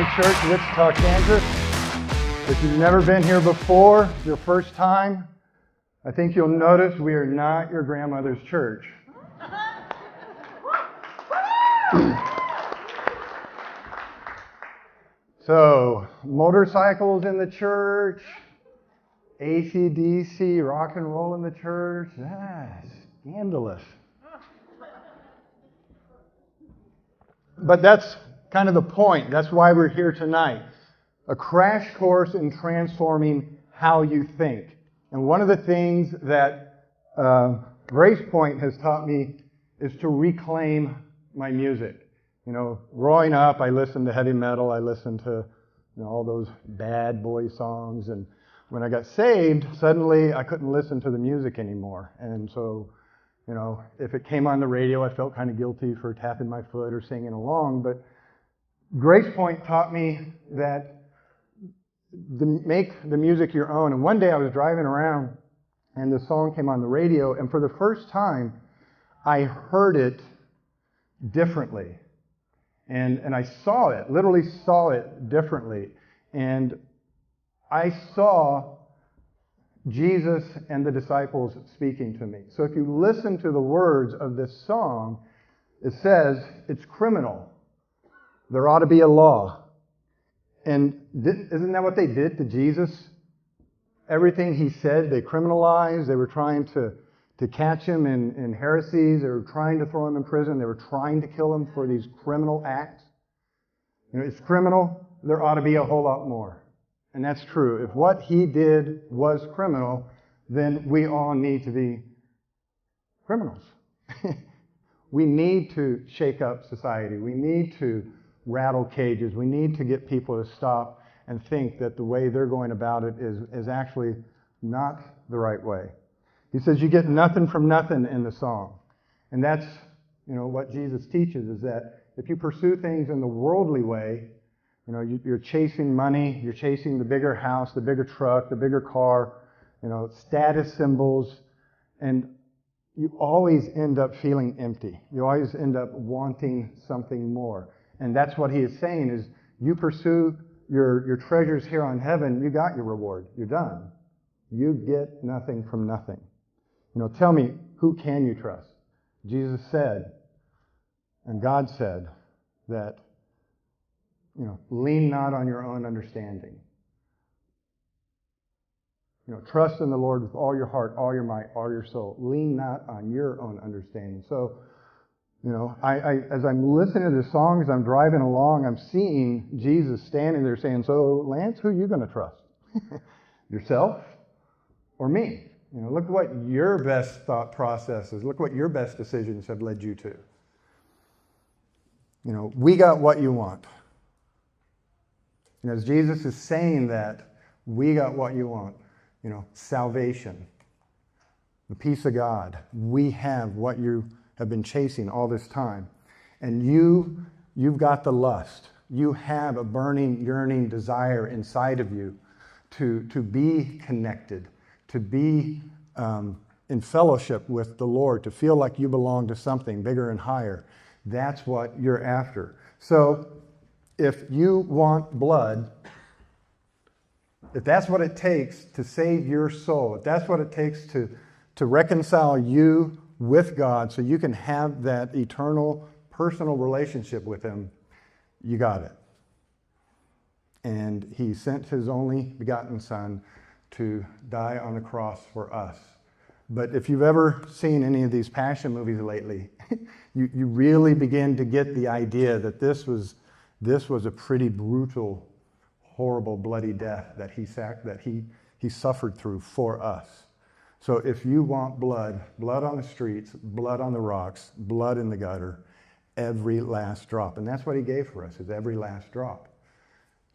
my church, Wichita, Kansas. If you've never been here before, your first time, I think you'll notice we are not your grandmother's church. So, motorcycles in the church, AC/DC, rock and roll in the church, scandalous. But that's kind of the point. That's why we're here tonight. A crash course in transforming how you think. And one of the things that Grace Point has taught me is to reclaim my music. You know, growing up, I listened to heavy metal. I listened to all those bad boy songs. And when I got saved, suddenly I couldn't listen to the music anymore. And so, if it came on the radio, I felt kind of guilty for tapping my foot or singing along. But Grace Point taught me that make the music your own. And one day I was driving around and the song came on the radio, and for the first time I heard it differently. And I saw it, literally saw it differently. And I saw Jesus and the disciples speaking to me. So if you listen to the words of this song, it says it's criminal. There ought to be a law. And isn't that what they did to Jesus? Everything he said, they criminalized. They were trying to catch him in heresies. They were trying to throw him in prison. They were trying to kill him for these criminal acts. It's criminal. There ought to be a whole lot more. And that's true. If what he did was criminal, then we all need to be criminals. We need to shake up society. We need to rattle cages. We need to get people to stop and think that the way they're going about it is actually not the right way. He says you get nothing from nothing in the song. And that's, what Jesus teaches, is that if you pursue things in the worldly way, you're chasing money, you're chasing the bigger house, the bigger truck, the bigger car, status symbols, and you always end up feeling empty. You always end up wanting something more. And that's what he is saying, is you pursue your treasures here on heaven, you got your reward. You're done. You get nothing from nothing. Tell me, who can you trust? Jesus said, and God said, that, lean not on your own understanding. Trust in the Lord with all your heart, all your might, all your soul. Lean not on your own understanding. So, as I'm listening to the song, as I'm driving along, I'm seeing Jesus standing there saying, so, Lance, who are you going to trust? Yourself or me? Look what your best thought processes, look what your best decisions have led you to. We got what you want. As Jesus is saying that, we got what you want. Salvation, the peace of God. We have what you have been chasing all this time. And you've got the lust. You have a burning, yearning desire inside of you to be connected, to be in fellowship with the Lord, to feel like you belong to something bigger and higher. That's what you're after. So if you want blood, if that's what it takes to save your soul, if that's what it takes to reconcile you with God so you can have that eternal personal relationship with him, you got it. And he sent his only begotten Son to die on the cross for us. But if you've ever seen any of these passion movies lately, you really begin to get the idea that this was a pretty brutal, horrible, bloody death that he suffered through for us. So if you want blood on the streets, blood on the rocks, blood in the gutter, every last drop. And that's what he gave for us, is every last drop.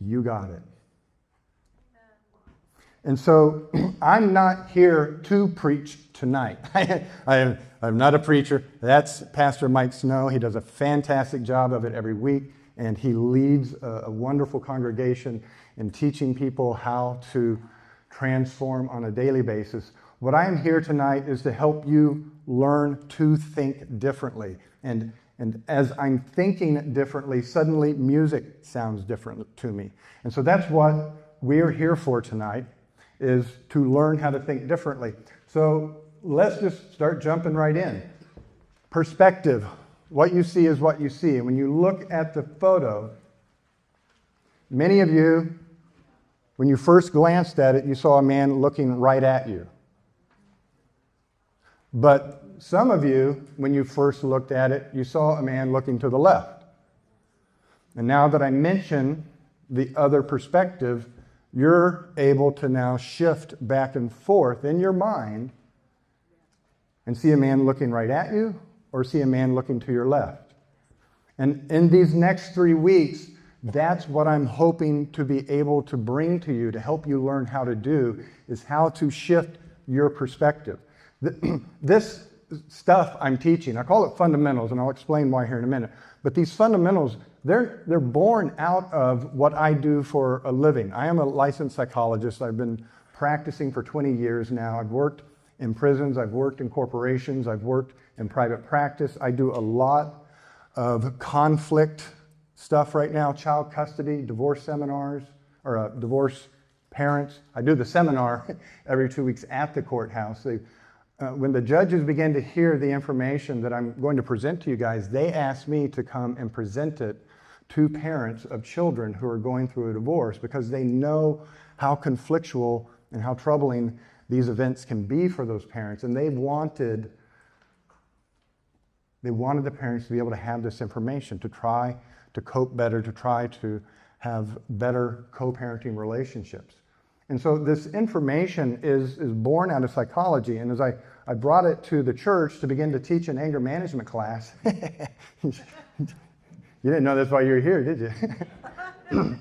You got it. And so I'm not here to preach tonight. I'm not a preacher. That's Pastor Mike Snow. He does a fantastic job of it every week, and he leads a wonderful congregation in teaching people how to transform on a daily basis. What I am here tonight is to help you learn to think differently. And And as I'm thinking differently, suddenly music sounds different to me. And so that's what we're here for tonight, is to learn how to think differently. So let's just start jumping right in. Perspective. What you see is what you see. And when you look at the photo, many of you, when you first glanced at it, you saw a man looking right at you. But some of you, when you first looked at it, you saw a man looking to the left. And now that I mention the other perspective, you're able to now shift back and forth in your mind and see a man looking right at you or see a man looking to your left. And in these next 3 weeks, that's what I'm hoping to be able to bring to you to help you learn how to do, is how to shift your perspective. This stuff I'm teaching, I call it fundamentals, and I'll explain why here in a minute. But these fundamentals, they're born out of what I do for a living. I am a licensed psychologist. I've been practicing for 20 years now. I've worked in prisons, I've worked in corporations, I've worked in private practice. I do a lot of conflict stuff right now, child custody, divorce seminars, or divorce parents. I do the seminar every 2 weeks at the courthouse. When the judges begin to hear the information that I'm going to present to you guys, they ask me to come and present it to parents of children who are going through a divorce, because they know how conflictual and how troubling these events can be for those parents. And they wanted the parents to be able to have this information, to try to cope better, to try to have better co-parenting relationships. And so this information is born out of psychology. And as I brought it to the church to begin to teach an anger management class, you didn't know that's why you're here, did you?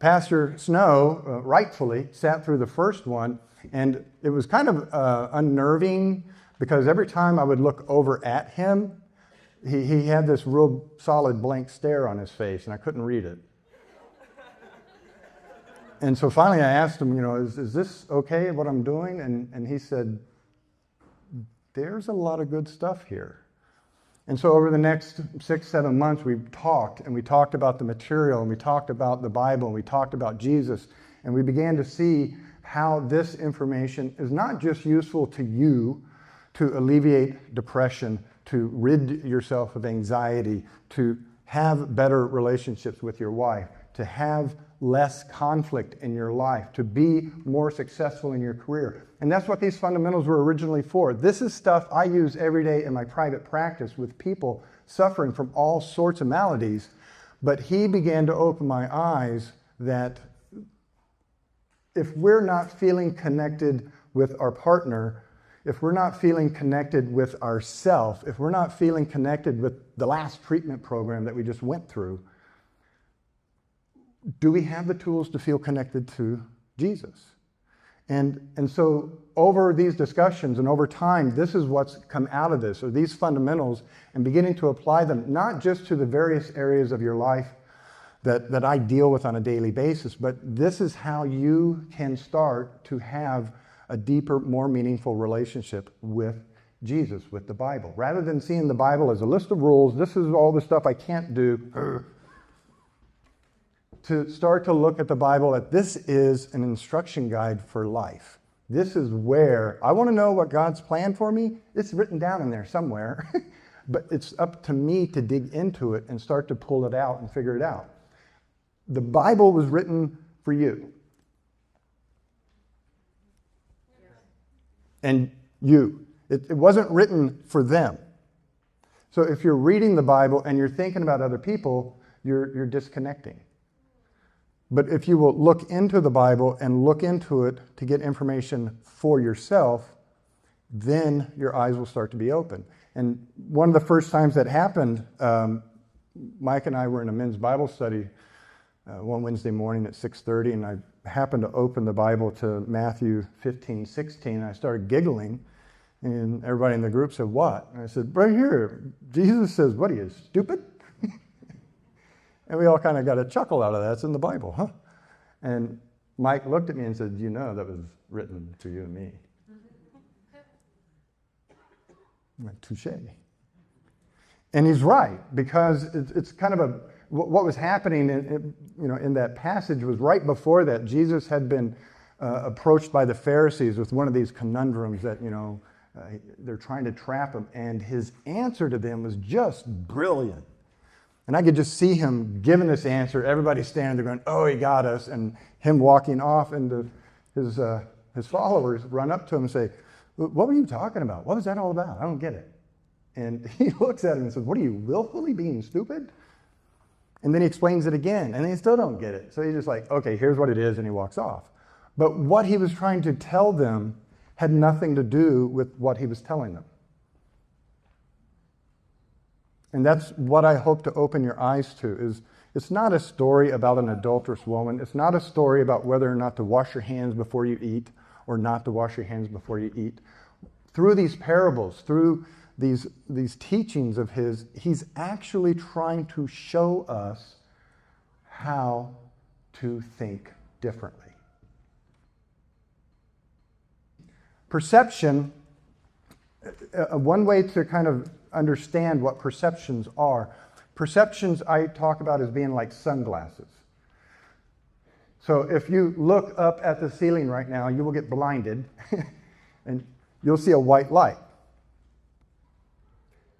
Pastor Snow, rightfully, sat through the first one, and it was kind of unnerving, because every time I would look over at him, he had this real solid blank stare on his face, and I couldn't read it. And so finally I asked him, is this okay, what I'm doing? And he said, there's a lot of good stuff here. And so over the next 6-7 months, we talked about the material, and we talked about the Bible, and we talked about Jesus, and we began to see how this information is not just useful to you to alleviate depression, to rid yourself of anxiety, to have better relationships with your wife, to have less conflict in your life, to be more successful in your career. And that's what these fundamentals were originally for. This is stuff I use every day in my private practice with people suffering from all sorts of maladies. But he began to open my eyes that if we're not feeling connected with our partner, if we're not feeling connected with ourself, if we're not feeling connected with the last treatment program that we just went through, do we have the tools to feel connected to Jesus? And so over these discussions and over time, this is what's come out of this, or these fundamentals, and beginning to apply them, not just to the various areas of your life that I deal with on a daily basis, but this is how you can start to have a deeper, more meaningful relationship with Jesus, with the Bible. Rather than seeing the Bible as a list of rules, this is all the stuff I can't do, to start to look at the Bible that this is an instruction guide for life. This is where I want to know what God's plan for me. It's written down in there somewhere, but it's up to me to dig into it and start to pull it out and figure it out. The Bible was written for you. And you. It wasn't written for them. So if you're reading the Bible and you're thinking about other people, you're disconnecting. But if you will look into the Bible and look into it to get information for yourself, then your eyes will start to be open. And one of the first times that happened, Mike and I were in a men's Bible study one Wednesday morning at 6:30, and I happened to open the Bible to Matthew 15:16, and I started giggling, and everybody in the group said, "What?" And I said, "Right here, Jesus says, what are you, stupid?" And we all kind of got a chuckle out of that. It's in the Bible, huh? And Mike looked at me and said, that was written to you and me. I went, touche. And he's right, because it's kind of what was happening in that passage was right before that. Jesus had been approached by the Pharisees with one of these conundrums that, they're trying to trap him. And his answer to them was just brilliant. And I could just see him giving this answer. Everybody standing there going, oh, he got us. And him walking off, and his followers run up to him and say, what were you talking about? What was that all about? I don't get it. And he looks at him and says, what are you, willfully being stupid? And then he explains it again, and they still don't get it. So he's just like, okay, here's what it is, and he walks off. But what he was trying to tell them had nothing to do with what he was telling them. And that's what I hope to open your eyes to, is it's not a story about an adulterous woman. It's not a story about whether or not to wash your hands before you eat or not to wash your hands before you eat. Through these parables, through these teachings of his, he's actually trying to show us how to think differently. Perception, one way to kind of understand what perceptions are. Perceptions I talk about as being like sunglasses. So if you look up at the ceiling right now, you will get blinded and you'll see a white light.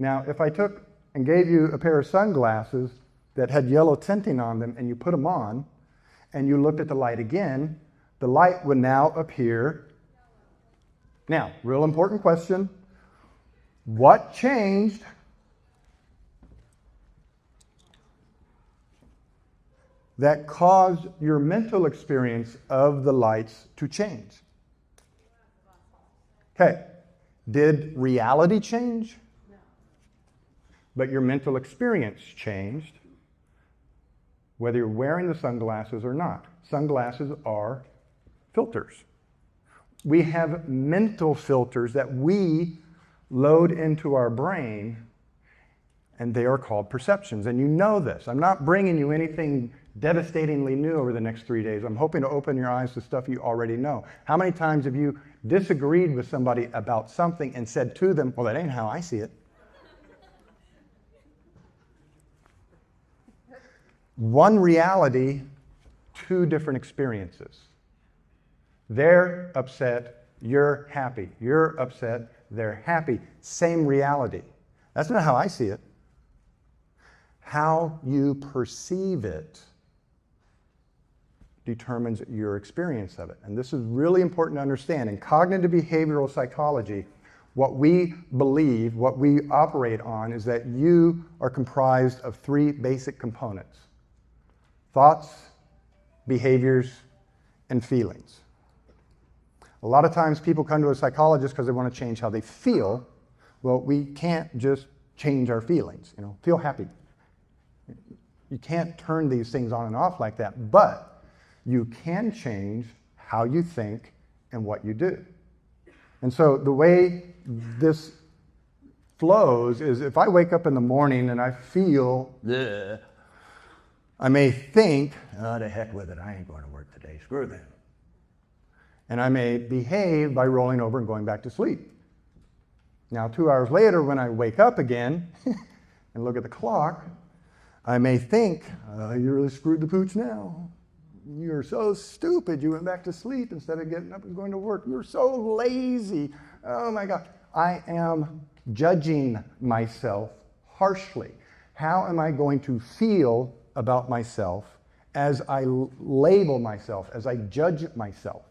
Now, if I took and gave you a pair of sunglasses that had yellow tinting on them and you put them on and you looked at the light again, the light would now appear. Now, real important question. What changed? That caused your mental experience of the lights to change. Okay. Did reality change? No. But your mental experience changed, whether you're wearing the sunglasses or not. Sunglasses are filters. We have mental filters that we load into our brain, and they are called perceptions. And you know this. I'm not bringing you anything devastatingly new over the next 3 days. I'm hoping to open your eyes to stuff you already know. How many times have you disagreed with somebody about something and said to them, well, that ain't how I see it? One reality, two different experiences. They're upset, you're happy. You're upset, they're happy. Same reality. That's not how I see it. How you perceive it determines your experience of it. And this is really important to understand. In cognitive behavioral psychology, what we believe, what we operate on, is that you are comprised of three basic components: thoughts, behaviors, and feelings. A lot of times people come to a psychologist because they want to change how they feel. Well, we can't just change our feelings. Feel happy. You can't turn these things on and off like that, but you can change how you think and what you do. And so the way this flows is, if I wake up in the morning and I feel, bleh, I may think, oh, to heck with it, I ain't going to work today, screw them. And I may behave by rolling over and going back to sleep. Now, 2 hours later, when I wake up again and look at the clock, I may think, you really screwed the pooch now. You're so stupid. You went back to sleep instead of getting up and going to work. You're so lazy. Oh my God. I am judging myself harshly. How am I going to feel about myself as I label myself, as I judge myself?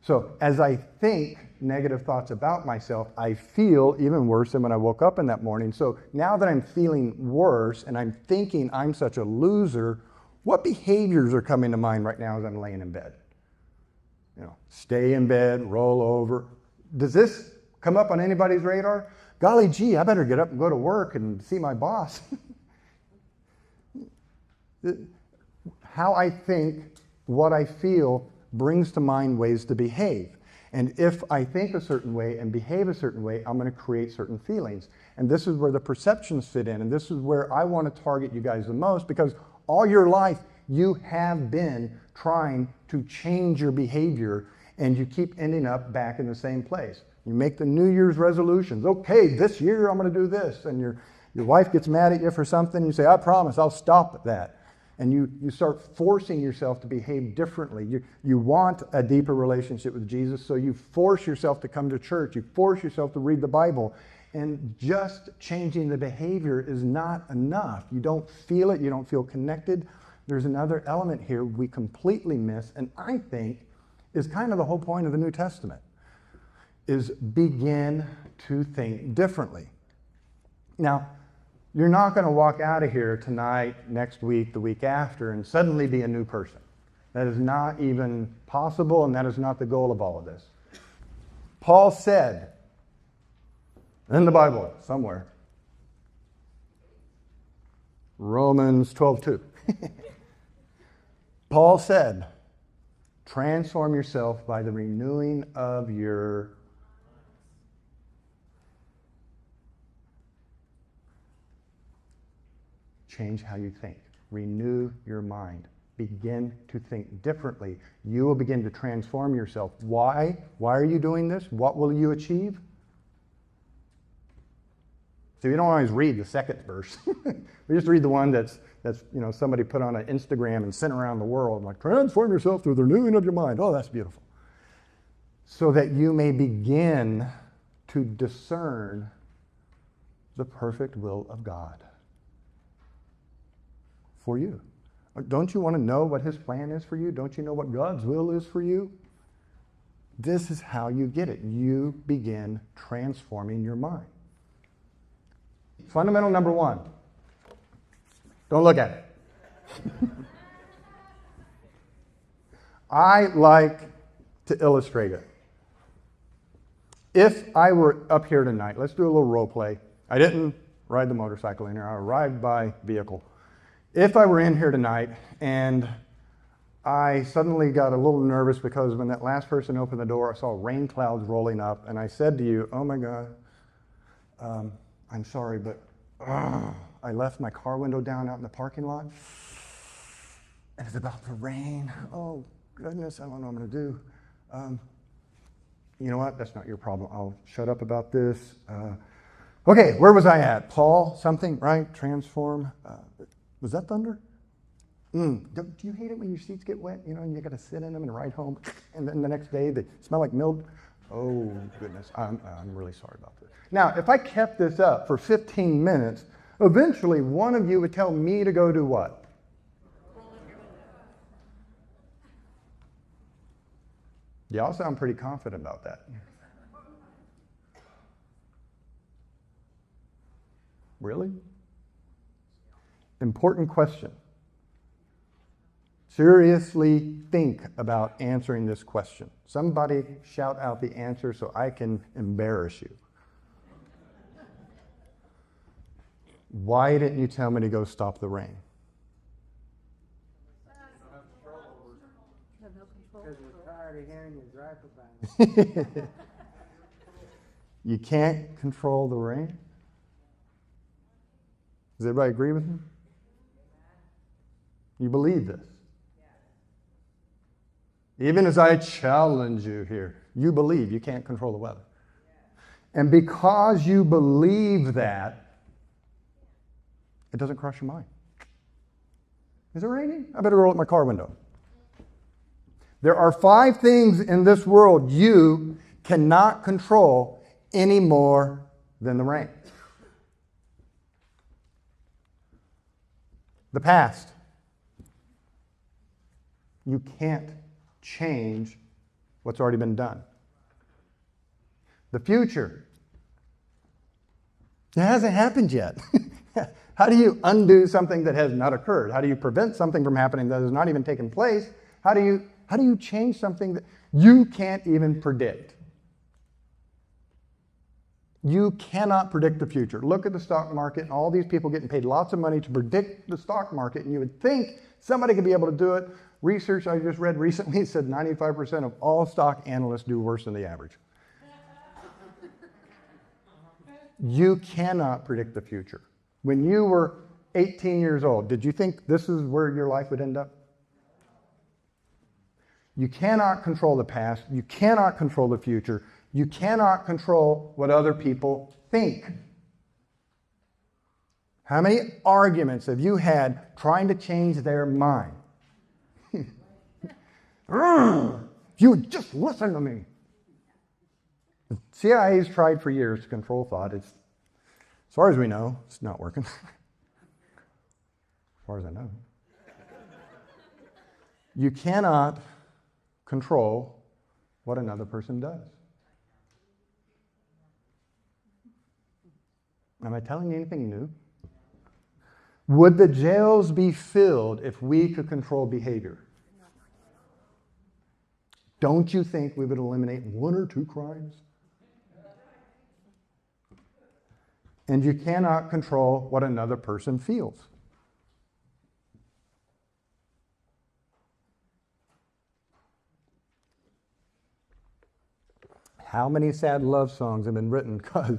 So as I think negative thoughts about myself, I feel even worse than when I woke up in that morning. So now that I'm feeling worse and I'm thinking I'm such a loser, what behaviors are coming to mind right now as I'm laying in bed? Stay in bed, roll over. Does this come up on anybody's radar? Golly gee, I better get up and go to work and see my boss. How I think, what I feel, brings to mind ways to behave. And if I think a certain way and behave a certain way, I'm going to create certain feelings. And this is where the perceptions fit in. And this is where I want to target you guys the most, because all your life you have been trying to change your behavior, and you keep ending up back in the same place. You make the New Year's resolutions. Okay, this year I'm going to do this. And Your wife gets mad at you for something, you say, I promise, I'll stop that. And you start forcing yourself to behave differently. You want a deeper relationship with Jesus, so you force yourself to come to church. You force yourself to read the Bible. And just changing the behavior is not enough. You don't feel it. You don't feel connected. There's another element here we completely miss, and I think is kind of the whole point of the New Testament, is begin to think differently. Now, you're not going to walk out of here tonight, next week, the week after, and suddenly be a new person. That is not even possible, and that is not the goal of all of this. Paul said, in the Bible, somewhere, Romans 12:2. Paul said, transform yourself by the renewing of your change how you think. Renew your mind. Begin to think differently. You will begin to transform yourself. Why? Why are you doing this? What will you achieve? So you don't always read the second verse. We just read the one that's somebody put on an Instagram and sent around the world, like, transform yourself through the renewing of your mind. Oh, that's beautiful. So that you may begin to discern the perfect will of God for you. Don't you want to know what his plan is for you? Don't you know what God's will is for you? This is how you get it. You begin transforming your mind. Fundamental number one. Don't look at it. I like to illustrate it. If I were up here tonight, let's do a little role play. I didn't ride the motorcycle in here. I arrived by vehicle. If I were in here tonight and I suddenly got a little nervous because when that last person opened the door, I saw rain clouds rolling up, and I said to you, oh my God, I'm sorry, but I left my car window down out in the parking lot, and it's about to rain. Oh goodness, I don't know what I'm going to do. You know what? That's not your problem. I'll shut up about this. Okay, where was I at? Paul, something, right? Transform. Was that thunder? Do you hate it when your seats get wet, and you got to sit in them and ride home, and then the next day they smell like milk? Oh, goodness, I'm really sorry about this. Now, if I kept this up for 15 minutes, eventually one of you would tell me to go do what? Y'all sound pretty confident about that. Really? Important question. Seriously think about answering this question. Somebody shout out the answer so I can embarrass you. Why didn't you tell me to go stop the rain? Because we're tired of hearing you gripe about it. You can't control the rain? Does everybody agree with me? You believe this? Even as I challenge you here, you believe you can't control the weather. And because you believe that, it doesn't cross your mind. Is it raining? I better roll up my car window. There are 5 things in this world you cannot control any more than the rain. The past. You can't change what's already been done. The future. It hasn't happened yet. How do you undo something that has not occurred? How do you prevent something from happening that has not even taken place? How do you change something that you can't even predict? You cannot predict the future. Look at the stock market and all these people getting paid lots of money to predict the stock market, and you would think somebody could be able to do it. Research I just read recently said 95% of all stock analysts do worse than the average. You cannot predict the future. When you were 18 years old, did you think this is where your life would end up? You cannot control the past. You cannot control the future. You cannot control what other people think. How many arguments have you had trying to change their mind? You would just listen to me. The CIA's tried for years to control thought. As far as we know, it's not working. As far as I know. You cannot control what another person does. Am I telling you anything new? Would the jails be filled if we could control behavior? Don't you think we would eliminate 1 or 2 crimes? And you cannot control what another person feels. How many sad love songs have been written because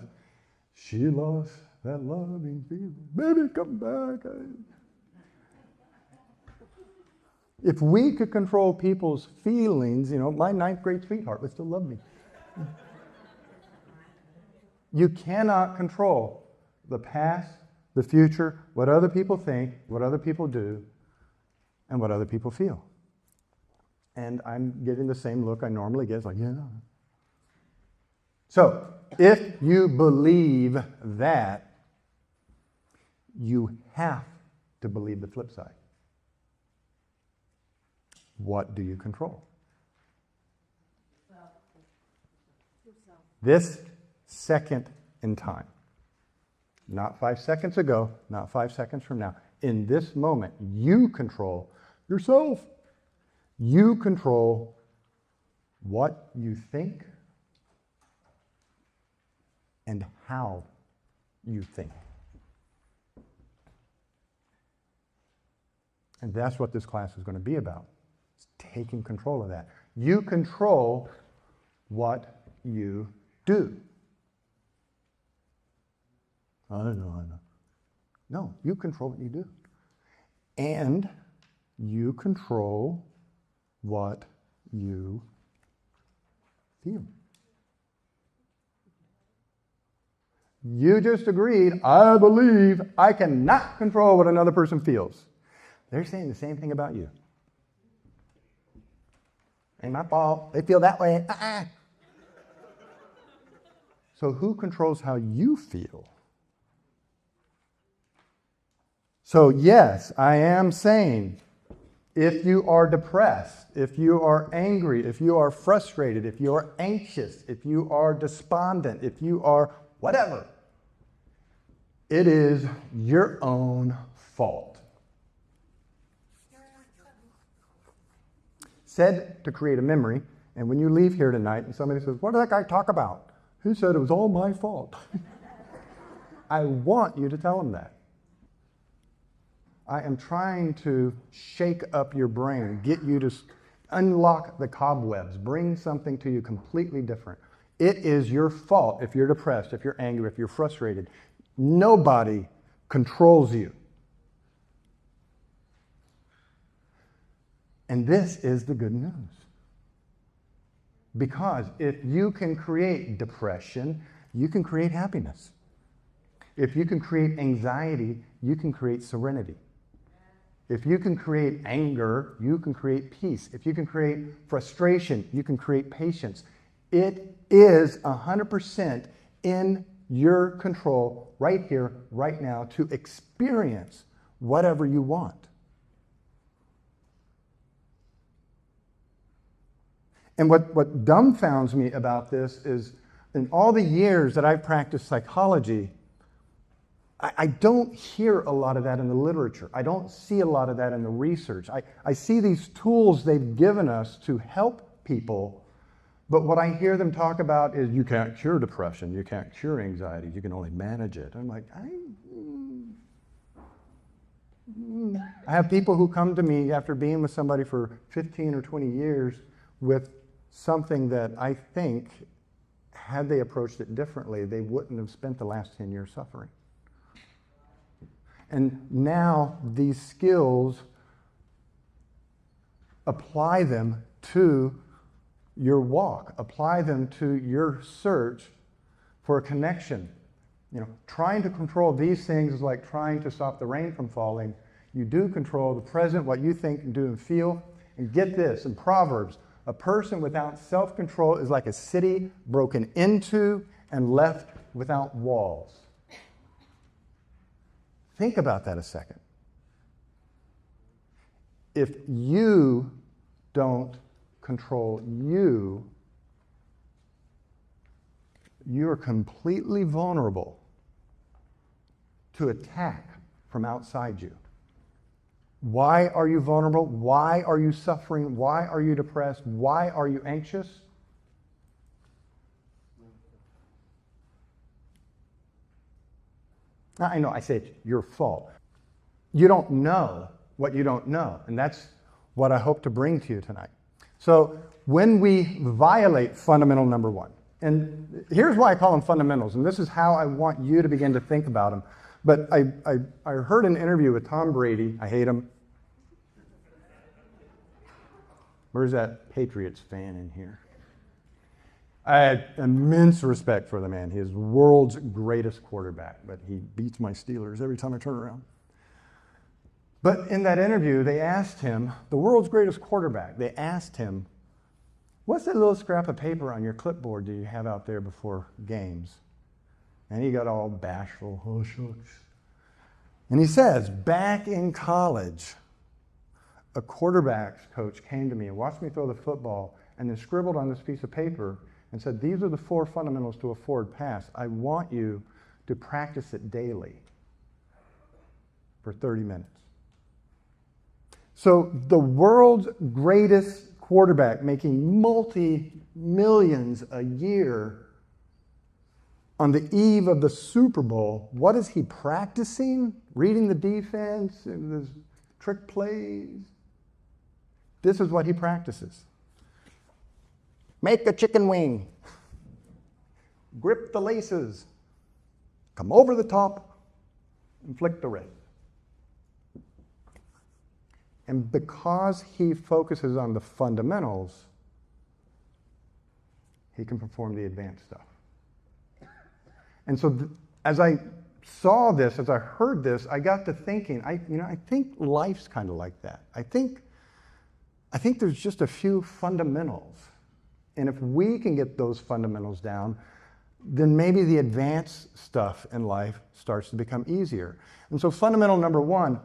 she lost that loving feeling? Baby, come back. If we could control people's feelings, my 9th grade sweetheart would still love me. You cannot control the past, the future, what other people think, what other people do, and what other people feel. And I'm getting the same look I normally get. It's like, yeah. So, if you believe that, you have to believe the flip side. What do you control? This second in time. Not 5 seconds ago, not 5 seconds from now. In this moment, you control yourself. You control what you think and how you think. And that's what this class is going to be about. It's taking control of that. You control what you do. I know. No, you control what you do. And you control what you feel. You just agreed, I believe I cannot control what another person feels. They're saying the same thing about you. Ain't my fault. They feel that way. So who controls how you feel? So yes, I am saying, if you are depressed, if you are angry, if you are frustrated, if you are anxious, if you are despondent, if you are whatever, it is your own fault. Said to create a memory, and when you leave here tonight and somebody says, what did that guy talk about? Who said it was all my fault? I want you to tell them that. I am trying to shake up your brain, get you to unlock the cobwebs, bring something to you completely different. It is your fault if you're depressed, if you're angry, if you're frustrated. Nobody controls you. And this is the good news. Because if you can create depression, you can create happiness. If you can create anxiety, you can create serenity. If you can create anger, you can create peace. If you can create frustration, you can create patience. It is 100% in your control right here, right now, to experience whatever you want. And what dumbfounds me about this is, in all the years that I've practiced psychology, I don't hear a lot of that in the literature. I don't see a lot of that in the research. I see these tools they've given us to help people, but what I hear them talk about is you can't cure depression, you can't cure anxiety, you can only manage it. I'm like, I have people who come to me after being with somebody for 15 or 20 years with something that I think, had they approached it differently, they wouldn't have spent the last 10 years suffering. And now these skills, apply them to your walk, apply them to your search for a connection. Trying to control these things is like trying to stop the rain from falling. You do control the present, what you think and do and feel. And get this, in Proverbs, a person without self-control is like a city broken into and left without walls. Think about that a second. If you don't control you, you're completely vulnerable to attack from outside you. Why are you vulnerable? Why are you suffering? Why are you depressed? Why are you anxious? Now, I know I say it's your fault. You don't know what you don't know, and that's what I hope to bring to you tonight. So when we violate fundamental number one, and here's why I call them fundamentals, and this is how I want you to begin to think about them. But I heard an interview with Tom Brady. I hate him. Where's that Patriots fan in here? I had immense respect for the man. He is the world's greatest quarterback, but he beats my Steelers every time I turn around. But in that interview, they asked him, the world's greatest quarterback, they asked him, what's that little scrap of paper on your clipboard that you have out there before games? And he got all bashful. Oh, shucks. And he says, back in college, a quarterback's coach came to me and watched me throw the football and then scribbled on this piece of paper and said, these are the 4 fundamentals to a forward pass. I want you to practice it daily for 30 minutes. So the world's greatest quarterback making multi-millions a year on the eve of the Super Bowl, what is he practicing? Reading the defense and the trick plays. This is what he practices. Make a chicken wing. Grip the laces. Come over the top and flick the wrist. And because he focuses on the fundamentals, he can perform the advanced stuff. And so as I saw this, as I heard this, I got to thinking, I think life's kind of like that. I think there's just a few fundamentals. And if we can get those fundamentals down, then maybe the advanced stuff in life starts to become easier. And so fundamental number one,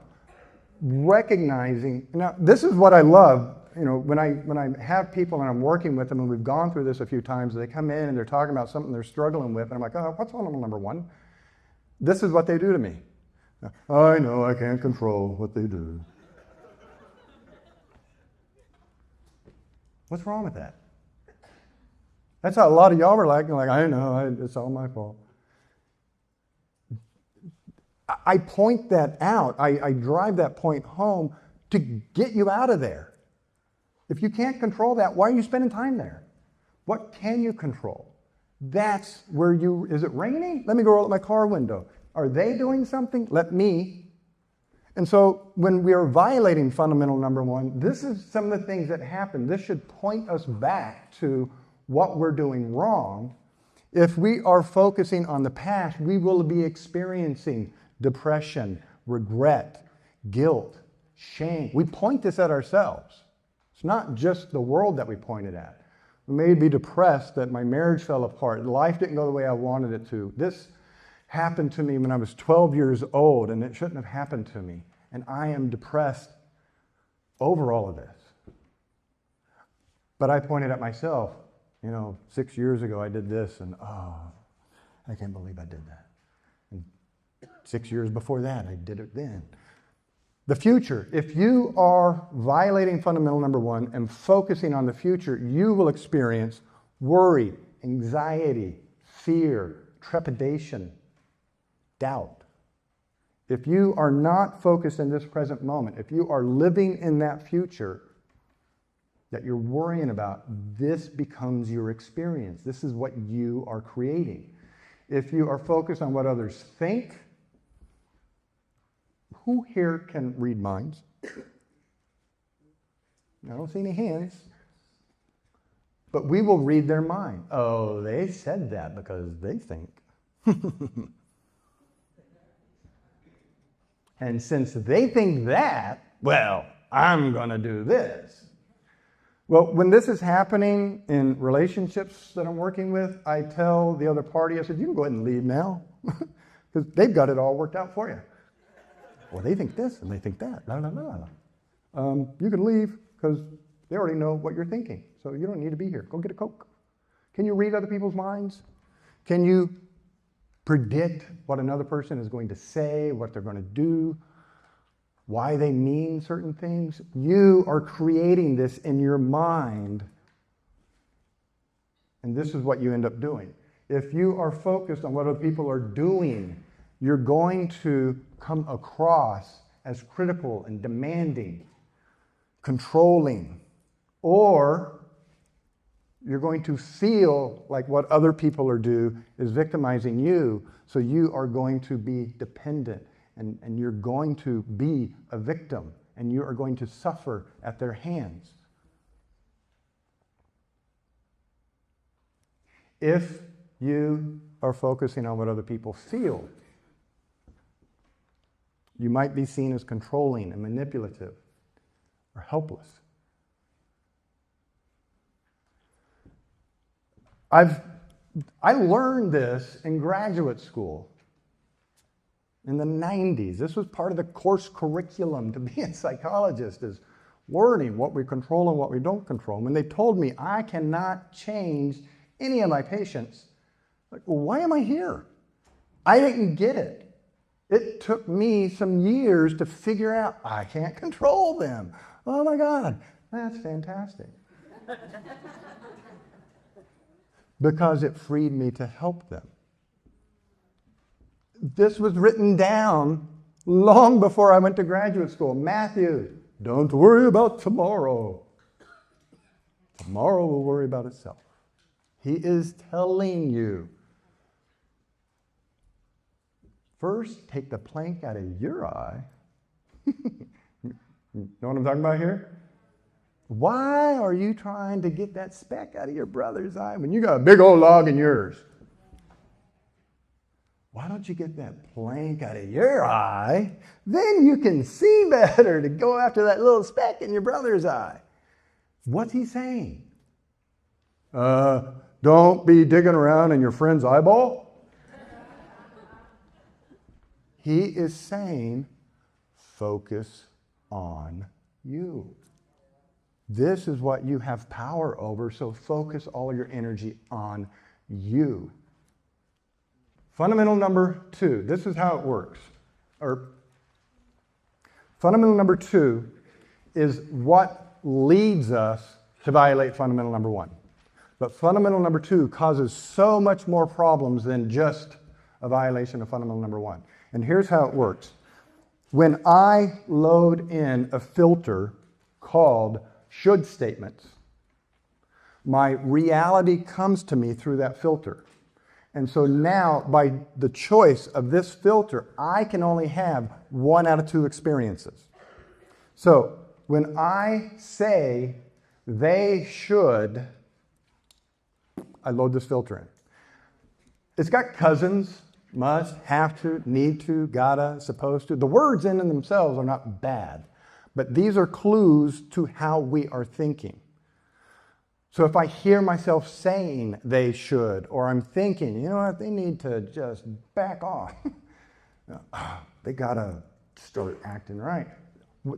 recognizing, now this is what I love, when I have people and I'm working with them, and we've gone through this a few times, they come in and they're talking about something they're struggling with, and I'm like, oh, what's fundamental number one? This is what they do to me. I know I can't control what they do. What's wrong with that? That's how a lot of y'all were like, I know, it's all my fault. I point that out. I drive that point home to get you out of there. If you can't control that, why are you spending time there? What can you control? That's where is it raining? Let me go roll up my car window. Are they doing something? Let me. And so when we are violating fundamental number one, this is some of the things that happen. This should point us back to what we're doing wrong. If we are focusing on the past, we will be experiencing depression, regret, guilt, shame. We point this at ourselves. It's not just the world that we point it at. We may be depressed that my marriage fell apart. Life didn't go the way I wanted it to. This happened to me when I was 12 years old, and it shouldn't have happened to me. And I am depressed over all of this. But I pointed at myself, 6 years ago I did this, and I can't believe I did that. And 6 years before that, I did it then. The future. If you are violating fundamental number one and focusing on the future, you will experience worry, anxiety, fear, trepidation, doubt. If you are not focused in this present moment, if you are living in that future that you're worrying about, this becomes your experience. This is what you are creating. If you are focused on what others think, who here can read minds? I don't see any hands. But we will read their mind. Oh, they said that because they think. And since they think that, well, I'm going to do this. Well, when this is happening in relationships that I'm working with, I tell the other party, I said, you can go ahead and leave now, because they've got it all worked out for you. Well, they think this and they think that. No, no, no, no. You can leave because they already know what you're thinking. So you don't need to be here. Go get a Coke. Can you read other people's minds? Can you predict what another person is going to say, what they're going to do, why they mean certain things? You are creating this in your mind. And this is what you end up doing. If you are focused on what other people are doing, you're going to come across as critical and demanding, controlling, or you're going to feel like what other people are doing is victimizing you, so you are going to be dependent, and you're going to be a victim, and you are going to suffer at their hands. If you are focusing on what other people feel, you might be seen as controlling and manipulative or helpless. I learned this in graduate school in the 90s. This was part of the course curriculum to be a psychologist, is learning what we control and what we don't control. When they told me I cannot change any of my patients, like, well, why am I here? I didn't get it. It took me some years to figure out I can't control them. Oh my God, that's fantastic. Because it freed me to help them. This was written down long before I went to graduate school. Matthew, don't worry about tomorrow. Tomorrow will worry about itself. He is telling you, first, take the plank out of your eye. You know what I'm talking about here? Why are you trying to get that speck out of your brother's eye when you got a big old log in yours? Why don't you get that plank out of your eye? Then you can see better to go after that little speck in your brother's eye. What's he saying? Don't be digging around in your friend's eyeball. He is saying, focus on you. This is what you have power over, so focus all your energy on you. Fundamental number 2, this is how it works. Fundamental number 2 is what leads us to violate fundamental number 1. But fundamental number 2 causes so much more problems than just a violation of fundamental number 1. And here's how it works. When I load in a filter called should statements, my reality comes to me through that filter. And so now, by the choice of this filter, I can only have 1 out of 2 experiences. So when I say they should, I load this filter in. It's got cousins, must, have to, need to, gotta, supposed to. The words in and themselves are not bad, but these are clues to how we are thinking. So if I hear myself saying they should, or I'm thinking, you know what, they need to just back off. They gotta start acting right.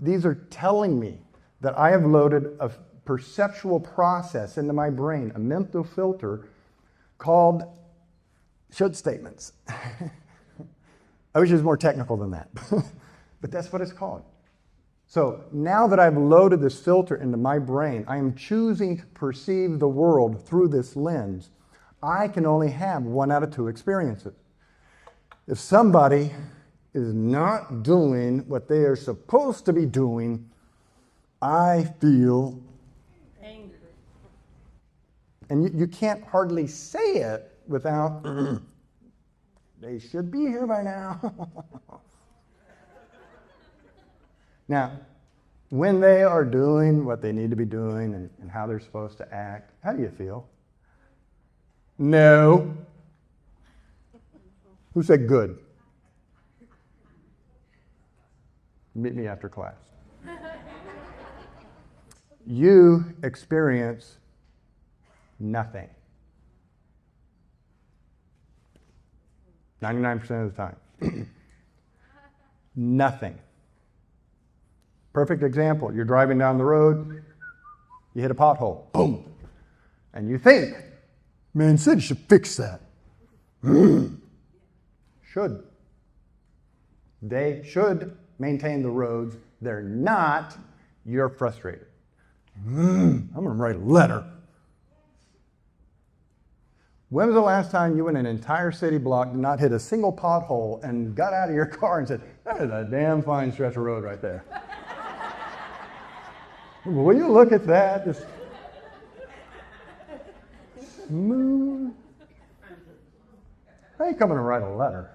These are telling me that I have loaded a perceptual process into my brain, a mental filter called should statements. I wish it was more technical than that, but that's what it's called. So now that I've loaded this filter into my brain, I am choosing to perceive the world through this lens. I can only have 1 out of 2 experiences. If somebody is not doing what they are supposed to be doing, I feel angry. And you can't hardly say it without, they should be here by now. Now, when they are doing what they need to be doing and how they're supposed to act, how do you feel? No. Who said good? Meet me after class. You experience nothing. 99% of the time. Nothing. Perfect example. You're driving down the road, you hit a pothole, boom. And you think, man said you should fix that. Should. They should maintain the roads. They're not. You're frustrated. I'm going to write a letter. When was the last time you went an entire city block, did not hit a single pothole, and got out of your car and said, that is a damn fine stretch of road right there? Will you look at that? Just smooth. I ain't coming to write a letter.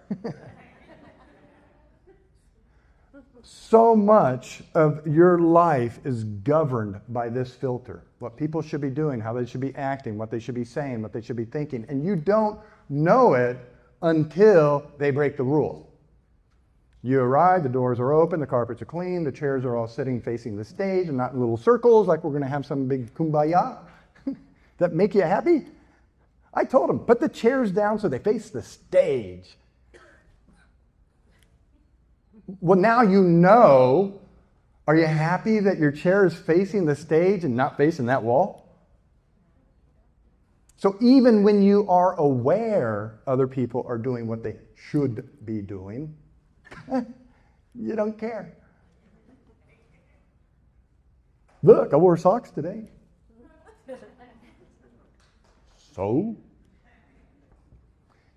So much of your life is governed by this filter. What people should be doing, how they should be acting, what they should be saying, what they should be thinking. And you don't know it until they break the rule. You arrive, the doors are open, the carpets are clean, the chairs are all sitting facing the stage and not in little circles like we're going to have some big kumbaya. That make you happy? I told them, put the chairs down so they face the stage. Well, now you know. Are you happy that your chair is facing the stage and not facing that wall? So even when you are aware other people are doing what they should be doing, you don't care. Look, I wore socks today. So?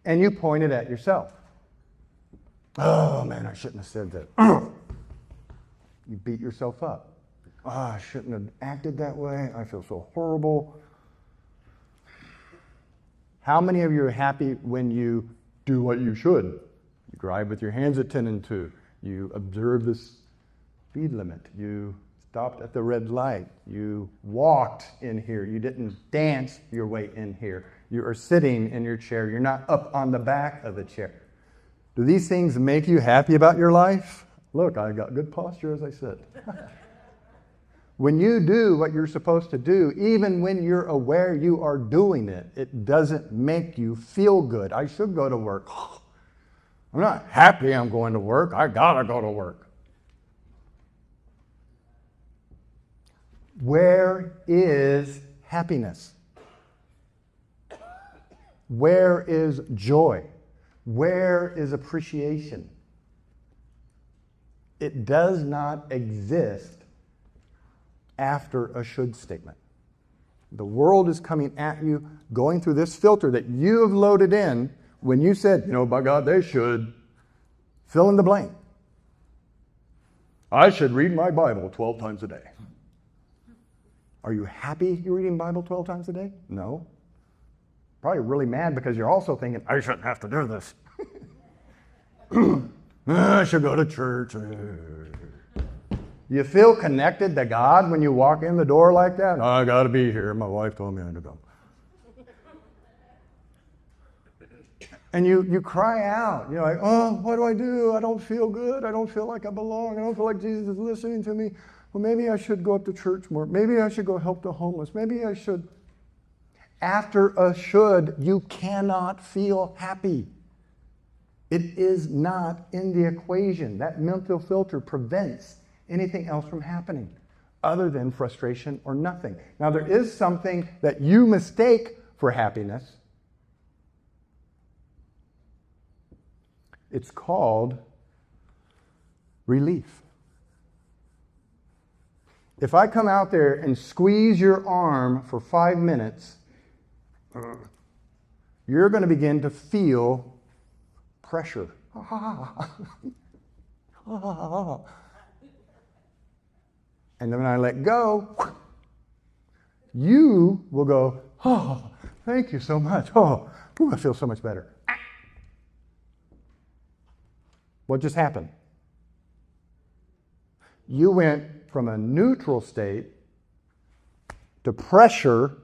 And you point it at yourself. Oh man, I shouldn't have said that. You beat yourself up. Oh, I shouldn't have acted that way. I feel so horrible. How many of you are happy when you do what you should? You drive with your hands at 10 and 2. You observe the speed limit. You stopped at the red light. You walked in here. You didn't dance your way in here. You are sitting in your chair. You're not up on the back of the chair. Do these things make you happy about your life? Look, I got good posture as I sit. When you do what you're supposed to do, even when you're aware you are doing it, it doesn't make you feel good. I should go to work. I'm not happy I'm going to work. I gotta go to work. Where is happiness? Where is joy? Where is appreciation? It does not exist after a should statement. The world is coming at you, going through this filter that you have loaded in when you said, by God, they should. Fill in the blank. I should read my Bible 12 times a day. Are you happy you're reading the Bible 12 times a day? No. Probably really mad because you're also thinking, I shouldn't have to do this. I should go to church. You feel connected to God when you walk in the door like that? I got to be here. My wife told me I had to go. And you cry out. You're like, oh, what do? I don't feel good. I don't feel like I belong. I don't feel like Jesus is listening to me. Well, maybe I should go up to church more. Maybe I should go help the homeless. Maybe I should. After a should, you cannot feel happy. It is not in the equation. That mental filter prevents anything else from happening other than frustration or nothing. Now, there is something that you mistake for happiness. It's called relief. If I come out there and squeeze your arm for 5 minutes, you're going to begin to feel pressure. And then when I let go, you will go, oh, thank you so much. Oh, ooh, I feel so much better. What just happened? You went from a neutral state to pressure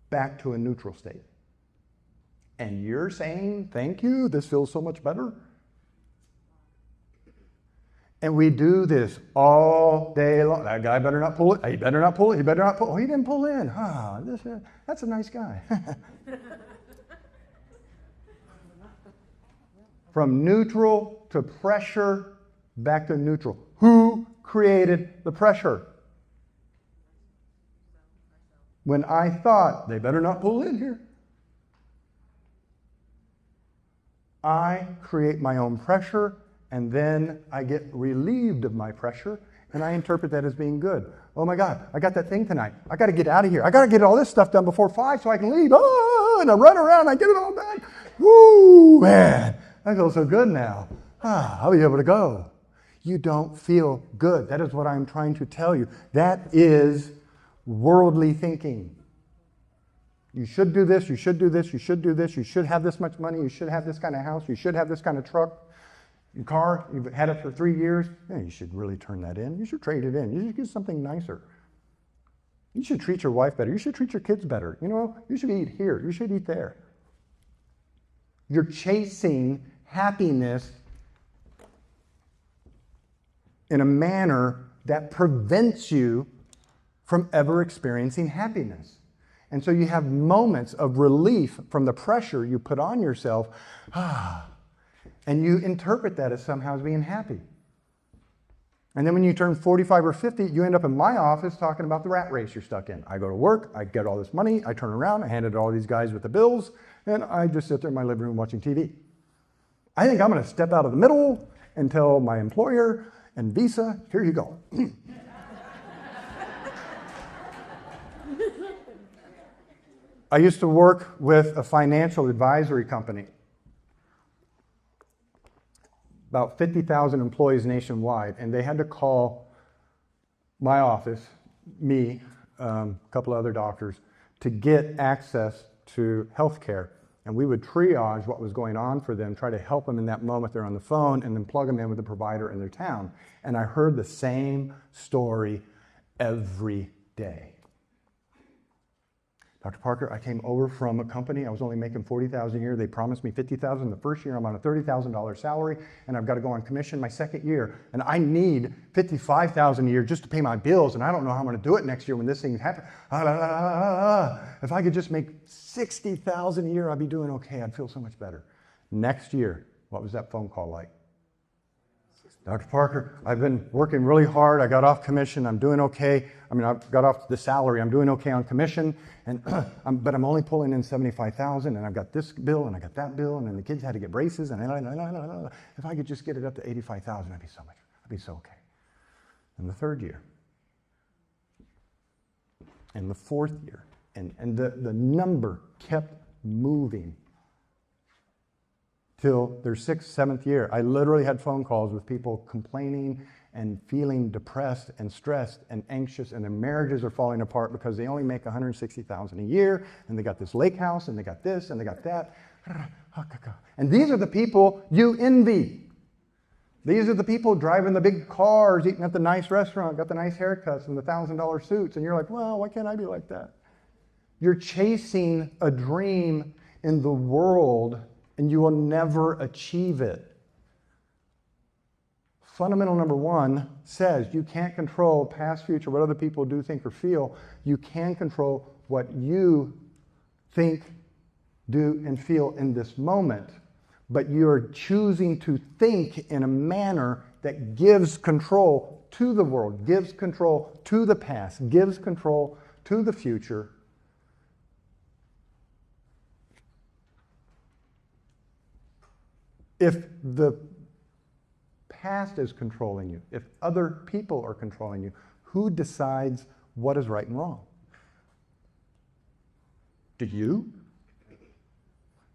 back to a neutral state. And you're saying, thank you, this feels so much better? And we do this all day long. That guy better not pull it. He better not pull it. He better not pull it. Oh, he didn't pull in. That's a nice guy. From neutral to pressure, back to neutral. Who created the pressure? When I thought, they better not pull in here. I create my own pressure, and then I get relieved of my pressure, and I interpret that as being good. Oh my God, I got that thing tonight. I got to get out of here. I got to get all this stuff done before 5 so I can leave. And I run around, I get it all done. Woo, man, I feel so good now. I'll be able to go. You don't feel good. That is what I'm trying to tell you. That is worldly thinking. You should do this, you should do this, you should do this, you should have this much money, you should have this kind of house, you should have this kind of truck. Your car, you've had it for 3 years, you should really turn that in. You should trade it in. You should get something nicer. You should treat your wife better. You should treat your kids better. You should eat here. You should eat there. You're chasing happiness in a manner that prevents you from ever experiencing happiness. And so you have moments of relief from the pressure you put on yourself, and you interpret that as somehow as being happy. And then when you turn 45 or 50, you end up in my office talking about the rat race you're stuck in. I go to work, I get all this money, I turn around, I hand it to all these guys with the bills, and I just sit there in my living room watching TV. I think I'm going to step out of the middle and tell my employer and Visa, here you go. I used to work with a financial advisory company. About 50,000 employees nationwide, and they had to call my office, me, a couple of other doctors, to get access to health care. And we would triage what was going on for them, try to help them in that moment they're on the phone, and then plug them in with the provider in their town. And I heard the same story every day. Dr. Parker, I came over from a company. I was only making $40,000 a year. They promised me $50,000 the first year. I'm on a $30,000 salary, and I've got to go on commission my second year. And I need $55,000 a year just to pay my bills, and I don't know how I'm going to do it next year when this thing happens. If I could just make $60,000 a year, I'd be doing okay. I'd feel so much better. Next year, what was that phone call like? Dr. Parker, I've been working really hard. I got off commission. I'm doing okay. I've got off the salary. I'm doing okay on commission, and but I'm only pulling in $75,000, and I've got this bill, and I got that bill, and then the kids had to get braces, and if I could just get it up to $85,000, I'd be so okay. And the third year, and the fourth year, and the number kept moving. Till their 6th, 7th year. I literally had phone calls with people complaining and feeling depressed and stressed and anxious, and their marriages are falling apart because they only make $160,000 a year, and they got this lake house, and they got this, and they got that. And these are the people you envy. These are the people driving the big cars, eating at the nice restaurant, got the nice haircuts and the $1,000 suits, and you're like, well, why can't I be like that? You're chasing a dream in the world, and you will never achieve it. Fundamental number 1 says you can't control past, future, what other people do, think, or feel. You can control what you think, do, and feel in this moment. But you're choosing to think in a manner that gives control to the world, gives control to the past, gives control to the future. If the past is controlling you, if other people are controlling you, who decides what is right and wrong? Do you?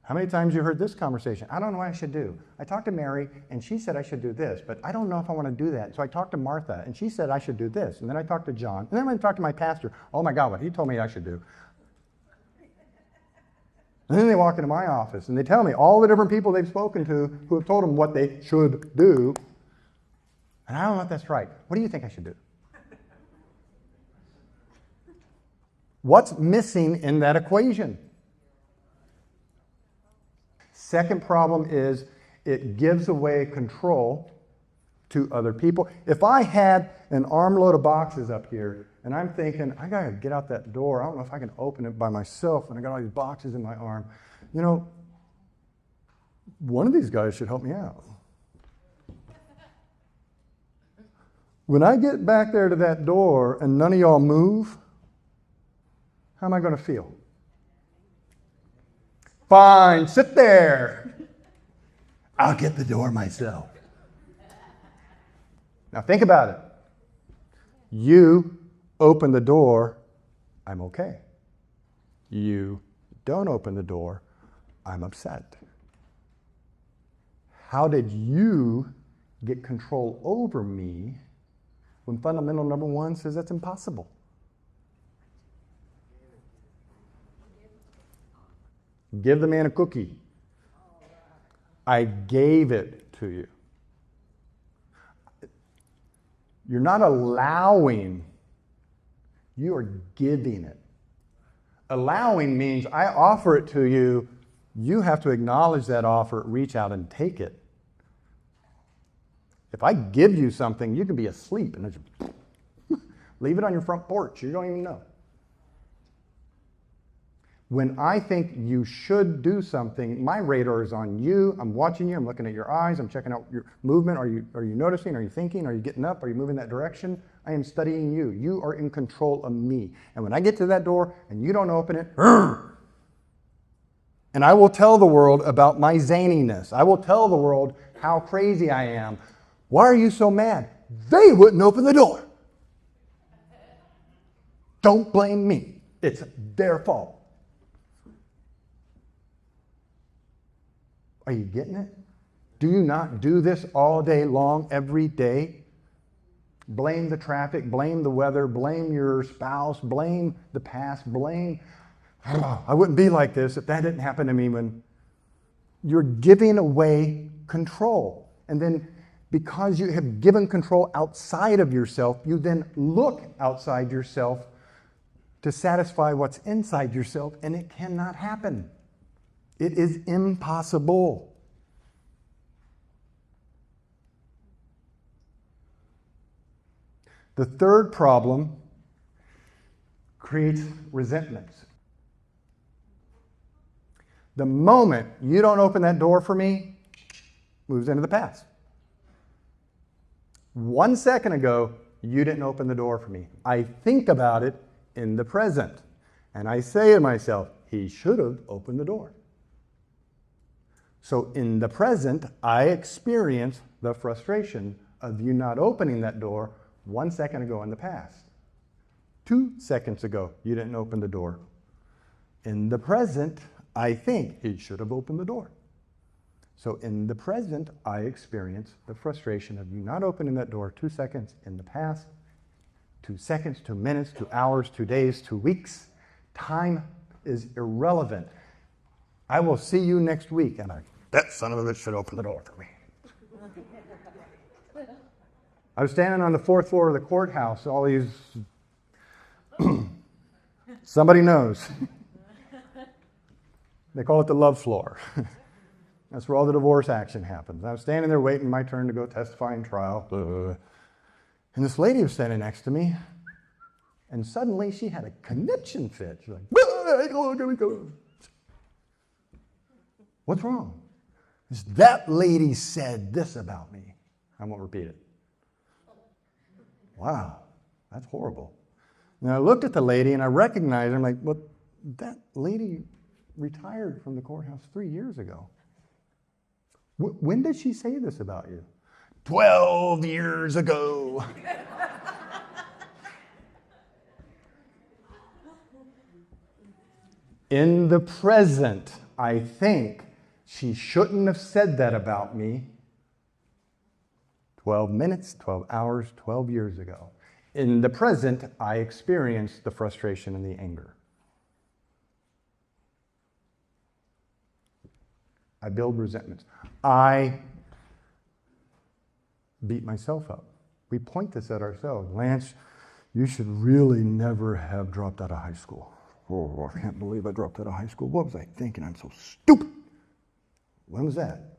How many times you heard this conversation? I don't know what I should do. I talked to Mary, and she said I should do this, but I don't know if I want to do that. So I talked to Martha, and she said I should do this. And then I talked to John, and then I talked to my pastor. Oh my God, what he told me I should do. And then they walk into my office and they tell me all the different people they've spoken to who have told them what they should do. And I don't know if that's right. What do you think I should do? What's missing in that equation? Second problem is it gives away control to other people. If I had an armload of boxes up here, and I'm thinking, I gotta get out that door. I don't know if I can open it by myself, and I got all these boxes in my arm. You know, one of these guys should help me out. When I get back there to that door and none of y'all move, how am I going to feel? Fine, sit there. I'll get the door myself. Now think about it. You open the door, I'm okay. You don't open the door, I'm upset. How did you get control over me when fundamental number one says that's impossible? Give the man a cookie. I gave it to you. You're not allowing, you are giving it. Allowing means I offer it to you, you have to acknowledge that offer, reach out and take it. If I give you something, you can be asleep and just leave it on your front porch. You don't even know. When I think you should do something, my radar is on you. I'm watching you. I'm looking at your eyes. I'm checking out your movement. Are you noticing? Are you thinking? Are you getting up? Are you moving that direction? I am studying you. You are in control of me. And when I get to that door and you don't open it, and I will tell the world about my zaniness. I will tell the world how crazy I am. Why are you so mad? They wouldn't open the door. Don't blame me. It's their fault. Are you getting it? Do you not do this all day long, every day? Blame the traffic, blame the weather, blame your spouse, blame the past, blame, I wouldn't be like this if that didn't happen to me. When you're giving away control. And then because you have given control outside of yourself, you then look outside yourself to satisfy what's inside yourself, and it cannot happen. It is impossible. The third problem creates resentments. The moment you don't open that door for me, moves into the past. 1 second ago, you didn't open the door for me. I think about it in the present, and I say to myself, he should have opened the door. So in the present, I experience the frustration of you not opening that door 1 second ago in the past. 2 seconds ago, you didn't open the door. In the present, I think he should have opened the door. So in the present, I experience the frustration of you not opening that door 2 seconds in the past, 2 seconds, 2 minutes, 2 hours, 2 days, 2 weeks. Time is irrelevant. I will see you next week, and that son of a bitch should open the door for me. I was standing on the 4th floor of the courthouse, all these, somebody knows. They call it the love floor. That's where all the divorce action happens. I was standing there waiting my turn to go testify in trial. And this lady was standing next to me, and suddenly she had a conniption fit. She's like, what's wrong? That lady said this about me. I won't repeat it. Wow, that's horrible. And I looked at the lady and I recognized her. I'm like, well, that lady retired from the courthouse 3 years ago. When did she say this about you? 12 years ago. In the present, I think she shouldn't have said that about me 12 minutes, 12 hours, 12 years ago. In the present, I experience the frustration and the anger. I build resentments. I beat myself up. We point this at ourselves. Lance, you should really never have dropped out of high school. Oh, I can't believe I dropped out of high school. What was I thinking? I'm so stupid. When was that?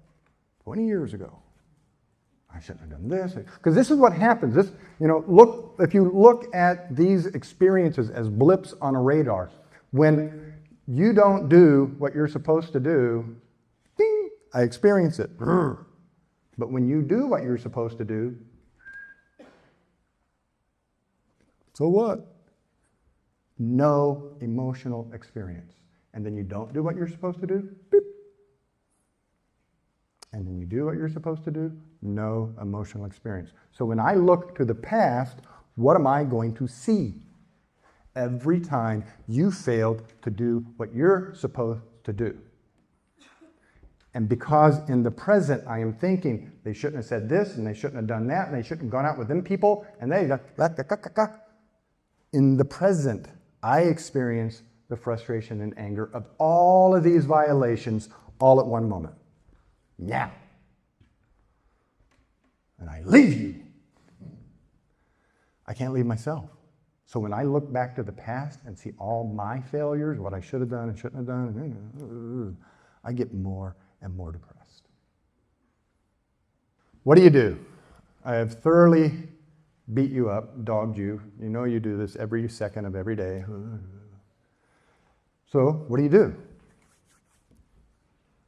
20 years ago. I shouldn't have done this. Because this is what happens. If you look at these experiences as blips on a radar, when you don't do what you're supposed to do, ding, I experience it. But when you do what you're supposed to do, so what? No emotional experience. And then you don't do what you're supposed to do, beep. And then you do what you're supposed to do, no emotional experience. So when I look to the past, what am I going to see? Every time you failed to do what you're supposed to do. And because in the present I am thinking, they shouldn't have said this, and they shouldn't have done that, and they shouldn't have gone out with them people, and in the present, I experience the frustration and anger of all of these violations all at one moment. Now. And I leave you. I can't leave myself. So when I look back to the past and see all my failures, what I should have done and shouldn't have done, I get more and more depressed. What do? I have thoroughly beat you up, dogged you. You know you do this every second of every day. So what do?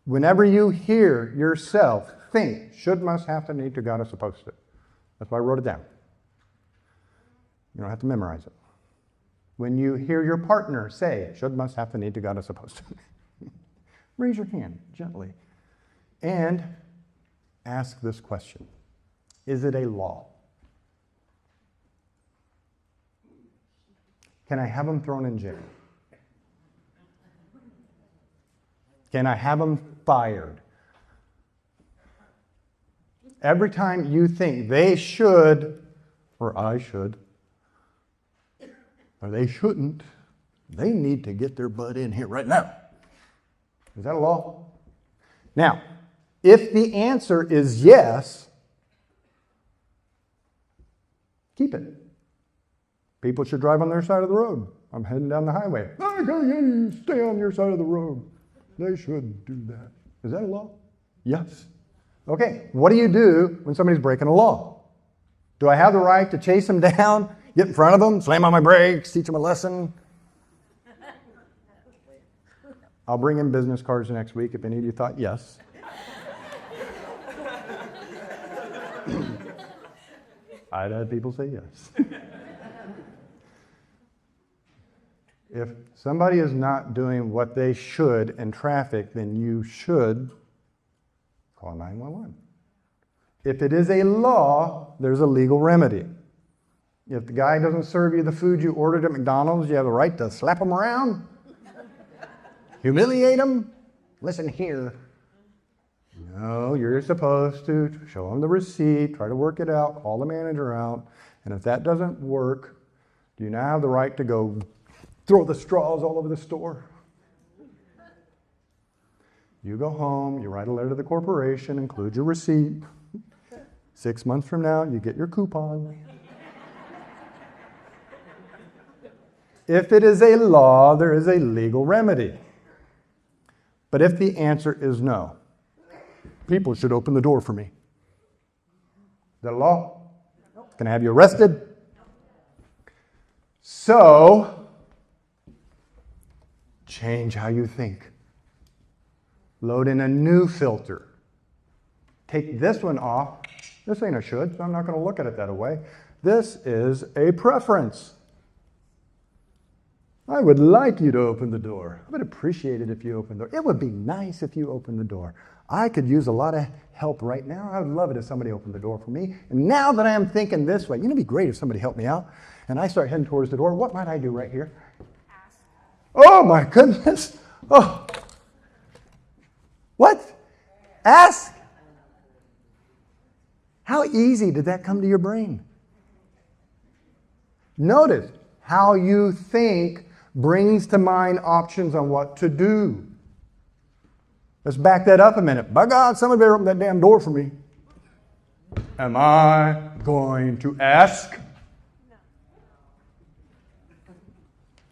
Whenever you hear yourself think, should, must, have to, need to, gotta, supposed to. That's why I wrote it down. You don't have to memorize it. When you hear your partner say, should, must, have to, need to, gotta, supposed to, raise your hand gently and ask this question. Is it a law? Can I have them thrown in jail? Can I have them fired? Every time you think they should, or I should, or they shouldn't, they need to get their butt in here right now. Is that a law? Now, if the answer is yes, keep it. People should drive on their side of the road. I'm heading down the highway. Stay on your side of the road. They should do that. Is that a law? Yes. Okay, what do you do when somebody's breaking a law? Do I have the right to chase them down, get in front of them, slam on my brakes, teach them a lesson? I'll bring in business cards next week if any of you thought yes. I'd had people say yes. If somebody is not doing what they should in traffic, then you should call 911. If it is a law, there's a legal remedy. If the guy doesn't serve you the food you ordered at McDonald's, you have the right to slap him around, humiliate him. Listen here. No, you're supposed to show him the receipt, try to work it out, call the manager out. And if that doesn't work, do you now have the right to go throw the straws all over the store? You go home, you write a letter to the corporation, include your receipt. 6 months from now, you get your coupon. If it is a law, there is a legal remedy. But if the answer is no, people should open the door for me. Is that a law? Can I have you arrested? So, change how you think. Load in a new filter. Take this one off. This ain't a should, so I'm not going to look at it that way. This is a preference. I would like you to open the door. I would appreciate it if you opened the door. It would be nice if you opened the door. I could use a lot of help right now. I would love it if somebody opened the door for me. And now that I am thinking this way, it'd be great if somebody helped me out. And I start heading towards the door. What might I do right here? Ask. Oh my goodness. Oh. What? Ask? How easy did that come to your brain? Notice how you think brings to mind options on what to do. Let's back that up a minute. By God, somebody better open that damn door for me. Am I going to ask? No.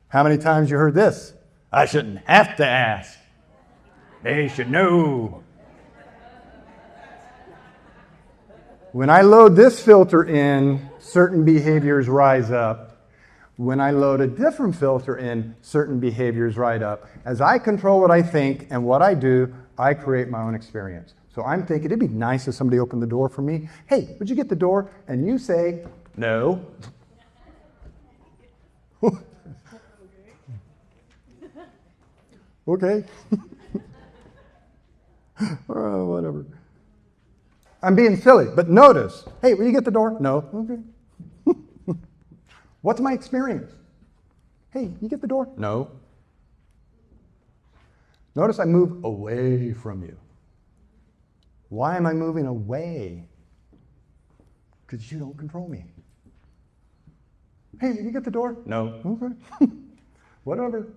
How many times you heard this? I shouldn't have to ask. They should know. When I load this filter in, certain behaviors rise up. When I load a different filter in, certain behaviors rise up. As I control what I think and what I do, I create my own experience. So I'm thinking it'd be nice if somebody opened the door for me. Hey, would you get the door? And you say, no. Okay. Whatever. I'm being silly, but notice. Hey, will you get the door? No. Okay. What's my experience? Hey, you get the door? No. Notice I move away from you. Why am I moving away? Because you don't control me. Hey, you get the door? No. Okay. Whatever.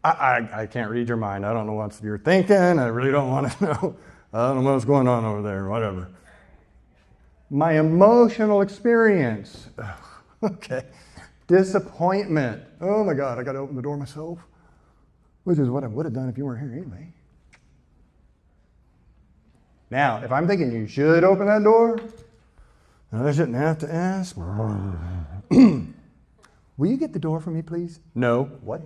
I can't read your mind. I don't know what you're thinking. I really don't want to know. I don't know what's going on over there. Whatever. My emotional experience. Okay. Disappointment. Oh my God, I got to open the door myself. Which is what I would have done if you weren't here anyway. Now, if I'm thinking you should open that door, I shouldn't have to ask. Will you get the door for me, please? No. What?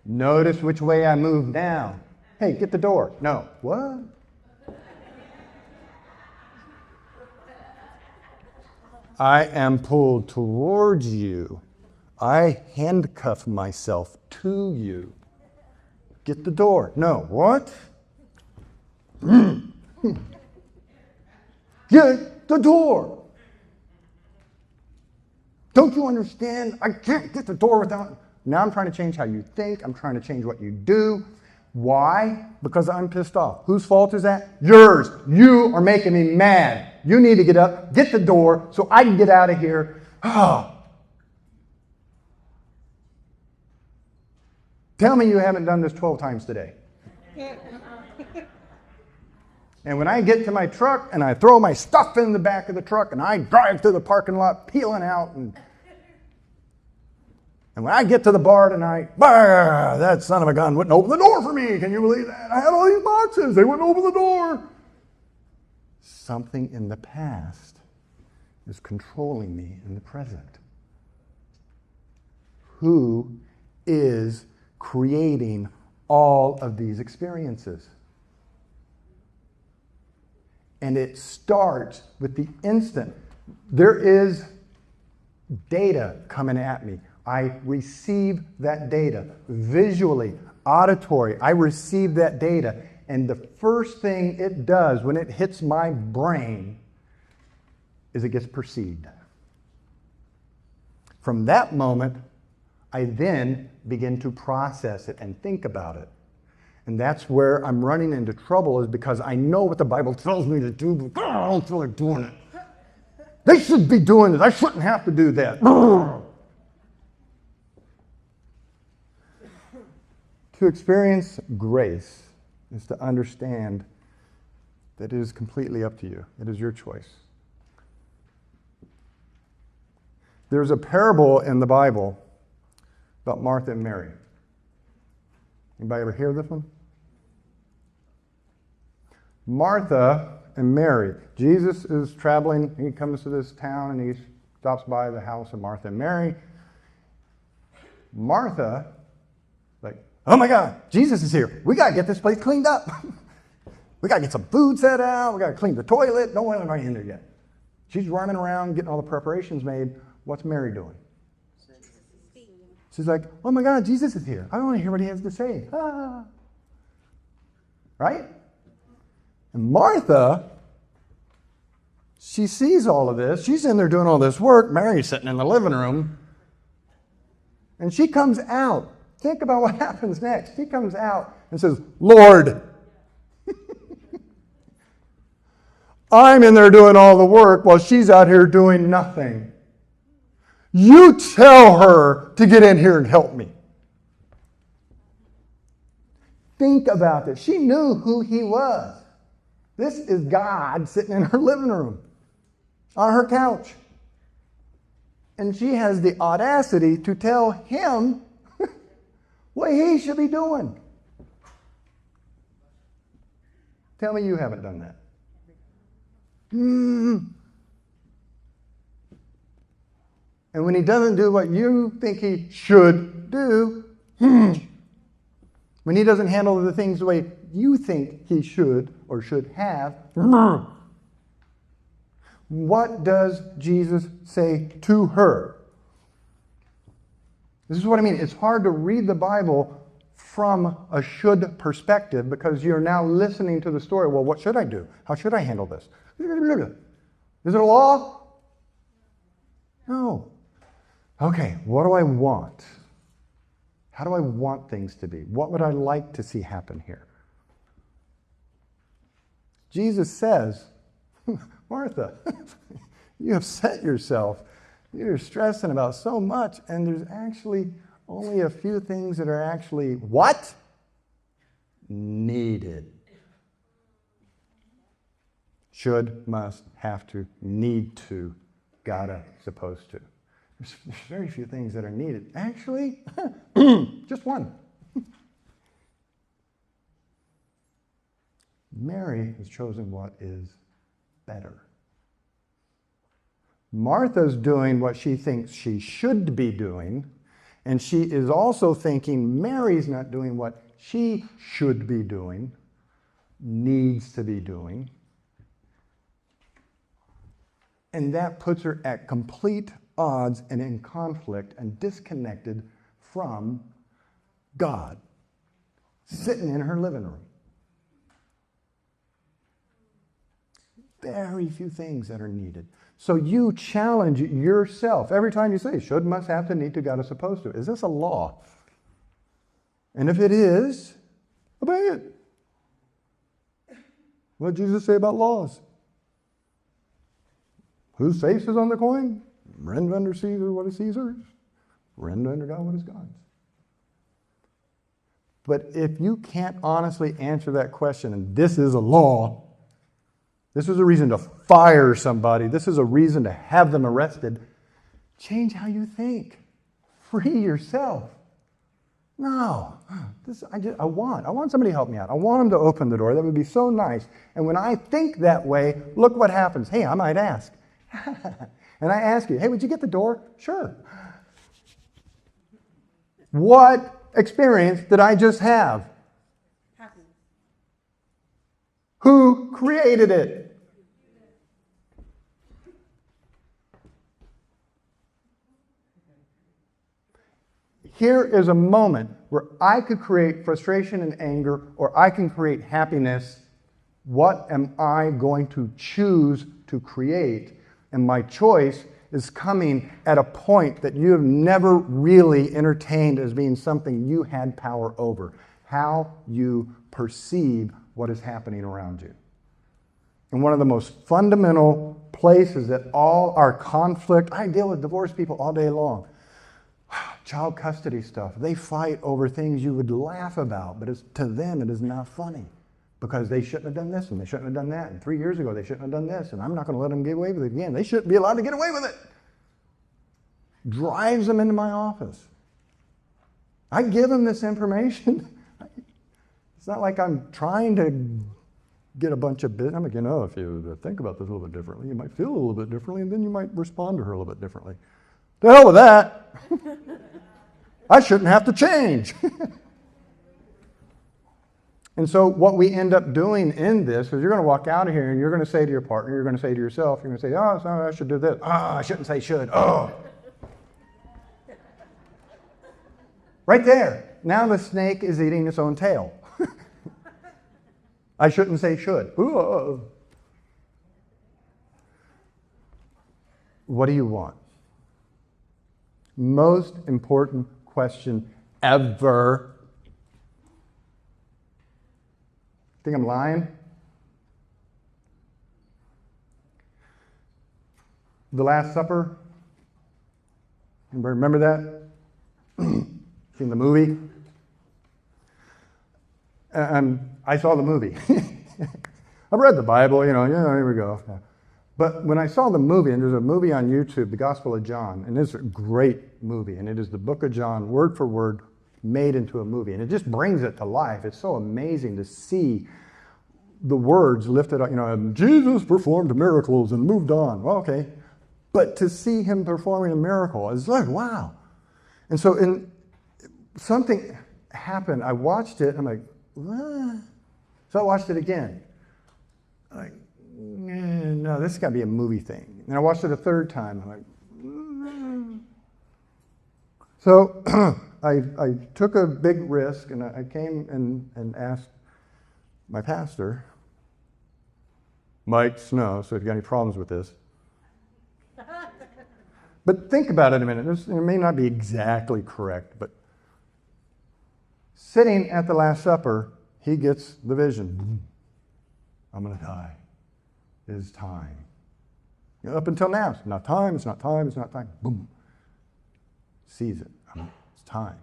Notice which way I move now. Hey, get the door. No. What? I am pulled towards you. I handcuff myself to you. Get the door. No. What? Get the door. Don't you understand? I can't get the door without... Now I'm trying to change how you think. I'm trying to change what you do. Why? Because I'm pissed off. Whose fault is that? Yours. You are making me mad. You need to get up, get the door, so I can get out of here. Oh. Tell me you haven't done this 12 times today. And when I get to my truck and I throw my stuff in the back of the truck and I drive through the parking lot peeling out and when I get to the bar tonight, that son of a gun wouldn't open the door for me. Can you believe that? I had all these boxes. They wouldn't open the door. Something in the past is controlling me in the present. Who is creating all of these experiences? And it starts with the instant. There is data coming at me. I receive that data visually, auditory. I receive that data. And the first thing it does when it hits my brain is it gets perceived. From that moment, I then begin to process it and think about it. And that's where I'm running into trouble, is because I know what the Bible tells me to do, but I don't feel like doing it. They should be doing this. I shouldn't have to do that. To experience grace is to understand that it is completely up to you. It is your choice. There's a parable in the Bible about Martha and Mary. Anybody ever hear this one? Martha and Mary. Jesus is traveling. He comes to this town and he stops by the house of Martha and Mary. Martha, like, oh my God, Jesus is here. We got to get this place cleaned up. We got to get some food set out. We got to clean the toilet. Don't want anybody in there yet. She's running around getting all the preparations made. What's Mary doing? She's like, oh my God, Jesus is here. I want to hear what he has to say. Ah. Right? And Martha, she sees all of this. She's in there doing all this work. Mary's sitting in the living room. And she comes out. Think about what happens next. She comes out and says, Lord, I'm in there doing all the work while she's out here doing nothing. You tell her to get in here and help me. Think about this. She knew who he was. This is God sitting in her living room, on her couch. And she has the audacity to tell him what he should be doing. Tell me you haven't done that. And when he doesn't do what you think he should do, when he doesn't handle the things the way you think he should or should have, what does Jesus say to her? This is what I mean. It's hard to read the Bible from a should perspective because you're now listening to the story. Well, what should I do? How should I handle this? Is it a law? No. Okay, what do I want? How do I want things to be? What would I like to see happen here? Jesus says, Martha, you upset yourself. You're stressing about so much, and there's actually only a few things that are actually what? Needed. Should, must, have to, need to, gotta, supposed to. There's very few things that are needed. Actually, just one. Mary has chosen what is better. Martha's doing what she thinks she should be doing, and she is also thinking Mary's not doing what she should be doing, needs to be doing. And that puts her at complete odds and in conflict and disconnected from God, sitting in her living room. Very few things that are needed. So you challenge yourself every time you say should, must, have to, need to, gotta, supposed to. Is this a law? And if it is, obey it. What did Jesus say about laws? Whose face is on the coin? Render unto Caesar what is Caesar's. Render unto God what is God's. But if you can't honestly answer that question, and this is a law, this is a reason to fire somebody, this is a reason to have them arrested, change how you think. Free yourself. No, I want somebody to help me out. I want them to open the door. That would be so nice. And when I think that way, look what happens. Hey, I might ask. And I ask you, hey, would you get the door? Sure. What experience did I just have? Happy. Who created it? Here is a moment where I could create frustration and anger, or I can create happiness. What am I going to choose to create? And my choice is coming at a point that you have never really entertained as being something you had power over. How you perceive what is happening around you. And one of the most fundamental places that all our conflict, I deal with divorced people all day long. Child custody stuff. They fight over things you would laugh about, but to them it is not funny. Because they shouldn't have done this and they shouldn't have done that. And 3 years ago they shouldn't have done this. And I'm not going to let them get away with it again. They shouldn't be allowed to get away with it. Drives them into my office. I give them this information. It's not like I'm trying to get a bunch of business. I'm like, if you think about this a little bit differently, you might feel a little bit differently, and then you might respond to her a little bit differently. The hell with that. I shouldn't have to change. And so what we end up doing in this is you're going to walk out of here and you're going to say to your partner, you're going to say to yourself, you're going to say, oh, sorry, I should do this. I shouldn't say should. Oh. Right there. Now the snake is eating its own tail. I shouldn't say should. Ooh. What do you want? Most important question ever. Think I'm lying? The Last Supper? Anybody remember that? Seen the movie? I saw the movie. I've read the Bible, here we go. But when I saw the movie, and there's a movie on YouTube, The Gospel of John, and it's a great movie, and it is the book of John, word for word, made into a movie. And it just brings it to life. It's so amazing to see the words lifted up, Jesus performed miracles and moved on. Well, okay. But to see him performing a miracle is like, wow. And so something happened. I watched it. I'm like, what? So I watched it again. Like, no, this has got to be a movie thing. And I watched it a third time. I'm like, So I took a big risk, and I came and asked my pastor, Mike Snow, so if you've got any problems with this. But think about it a minute. It may not be exactly correct, but sitting at the Last Supper, he gets the vision. I'm going to die. It is time. Up until now, it's not time, it's not time, it's not time. Boom. Sees it. It's time.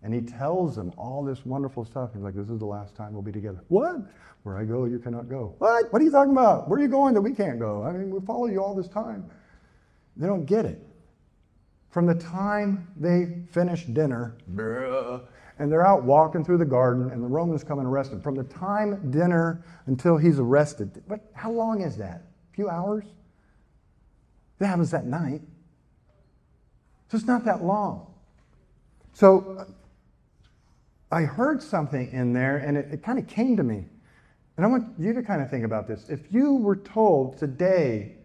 And he tells them all this wonderful stuff. He's like, this is the last time we'll be together. What? Where I go, you cannot go. What? What are you talking about? Where are you going that we can't go? I mean, we follow you all this time. They don't get it. From the time they finish dinner, and they're out walking through the garden, and the Romans come and arrest him. From the time dinner until he's arrested, how long is that? A few hours? That happens that night. So it's not that long. So I heard something in there, and it kind of came to me. And I want you to kind of think about this. If you were told today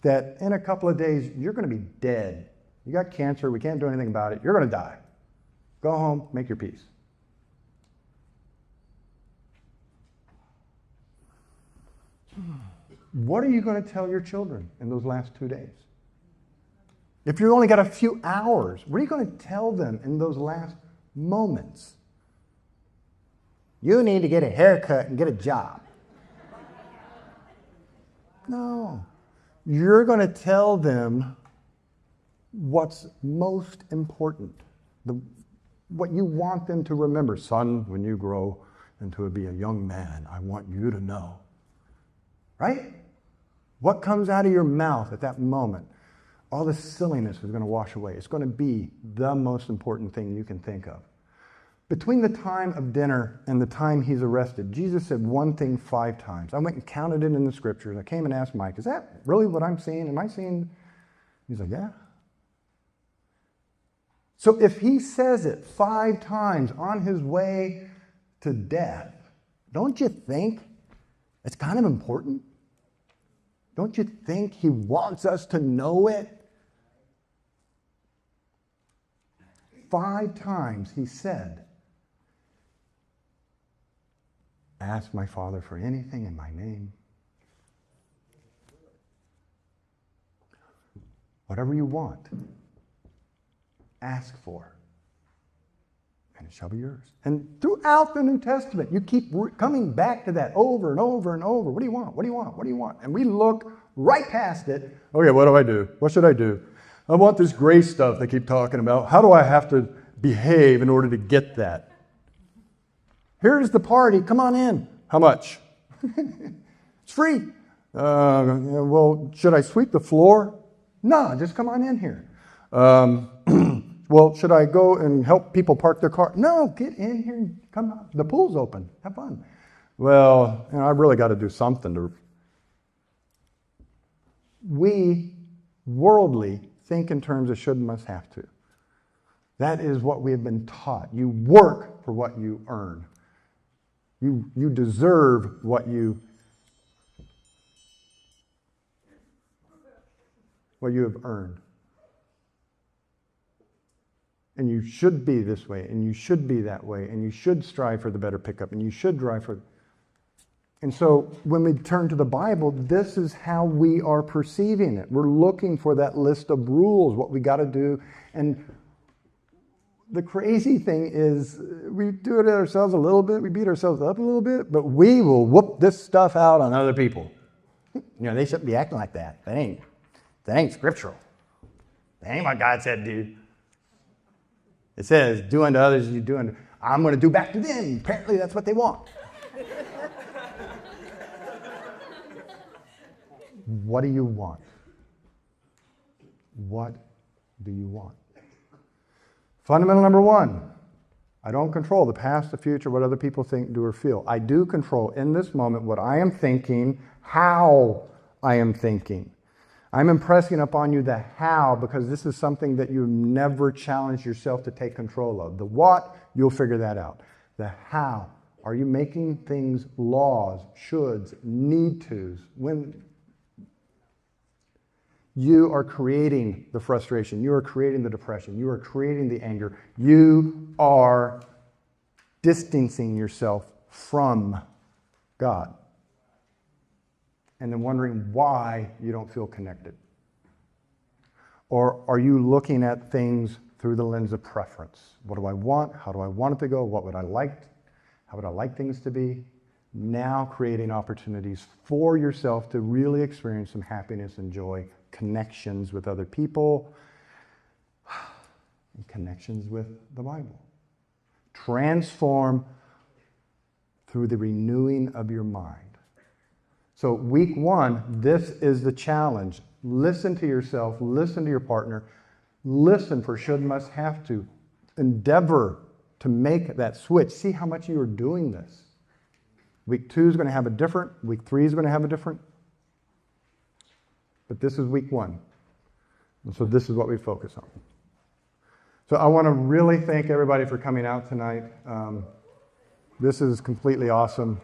that in a couple of days you're going to be dead, you got cancer, we can't do anything about it, you're going to die. Go home, make your peace. What are you going to tell your children in those last 2 days? If you've only got a few hours, what are you going to tell them in those last moments? You need to get a haircut and get a job. No. You're going to tell them what's most important, what you want them to remember. Son, when you grow into be a young man, I want you to know. Right? What comes out of your mouth at that moment? All the silliness is going to wash away. It's going to be the most important thing you can think of. Between the time of dinner and the time he's arrested, Jesus said one thing 5 times. I went and counted it in the scriptures. I came and asked Mike, is that really what I'm seeing? Am I seeing? He's like, yeah. So if he says it 5 times on his way to death, don't you think it's kind of important? Don't you think he wants us to know it? 5 times he said, ask my Father for anything in my name. Whatever you want, ask for, and it shall be yours. And throughout the New Testament, you keep coming back to that over and over and over. What do you want? What do you want? What do you want? And we look right past it. Okay, what do I do? What should I do? I want this grace stuff they keep talking about. How do I have to behave in order to get that? Here's the party. Come on in. How much? It's free. Well, should I sweep the floor? No, just come on in here. Well, should I go and help people park their car? No, get in here and come on. The pool's open. Have fun. Well, I really got to do something to... We, worldly, think in terms of should, must, have to. That is what we have been taught. You work for what you earn. You deserve what you have earned. And you should be this way, and you should be that way, and you should strive for the better pickup, and you should drive for... And so when we turn to the Bible, this is how we are perceiving it. We're looking for that list of rules, what we got to do. And the crazy thing is we do it ourselves a little bit, we beat ourselves up a little bit, but we will whoop this stuff out on other people. They shouldn't be acting like that. That ain't scriptural. That ain't what God said, dude. It says, do unto others as you do unto... I'm going to do back to them. Apparently that's what they want. What do you want? What do you want? Fundamental number 1. I don't control the past, the future, what other people think, do, or feel. I do control in this moment what I am thinking, how I am thinking. I'm impressing upon you the how because this is something that you've never challenged yourself to take control of. The what, you'll figure that out. The how. Are you making things laws, shoulds, need tos? When you are creating the frustration, you are creating the depression, you are creating the anger, you are distancing yourself from God. And then wondering why you don't feel connected. Or are you looking at things through the lens of preference? What do I want? How do I want it to go? What would I like? How would I like things to be? Now creating opportunities for yourself to really experience some happiness and joy, connections with other people, and connections with the Bible. Transform through the renewing of your mind. So week 1, this is the challenge. Listen to yourself, listen to your partner, listen for should, must, have to. Endeavor to make that switch. See how much you are doing this. Week 2 is going to have a different, week 3 is going to have a different. But this is week 1. And so this is what we focus on. So I want to really thank everybody for coming out tonight. This is completely awesome.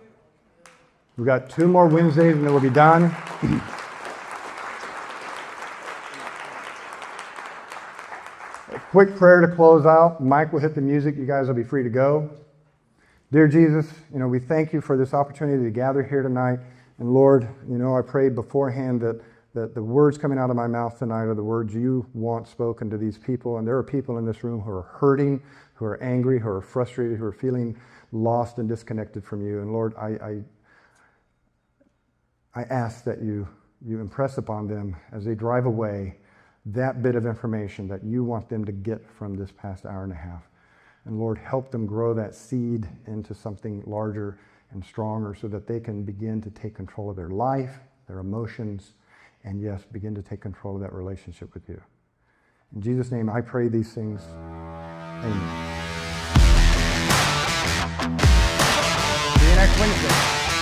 We've got 2 more Wednesdays and then we'll be done. A quick prayer to close out. Mike will hit the music. You guys will be free to go. Dear Jesus, we thank you for this opportunity to gather here tonight. And Lord, I prayed beforehand that the words coming out of my mouth tonight are the words you want spoken to these people. And there are people in this room who are hurting, who are angry, who are frustrated, who are feeling lost and disconnected from you. And Lord, I ask that you impress upon them as they drive away that bit of information that you want them to get from this past hour and a half. And Lord, help them grow that seed into something larger and stronger so that they can begin to take control of their life, their emotions, and yes, begin to take control of that relationship with you. In Jesus' name, I pray these things. Amen. See you next Wednesday.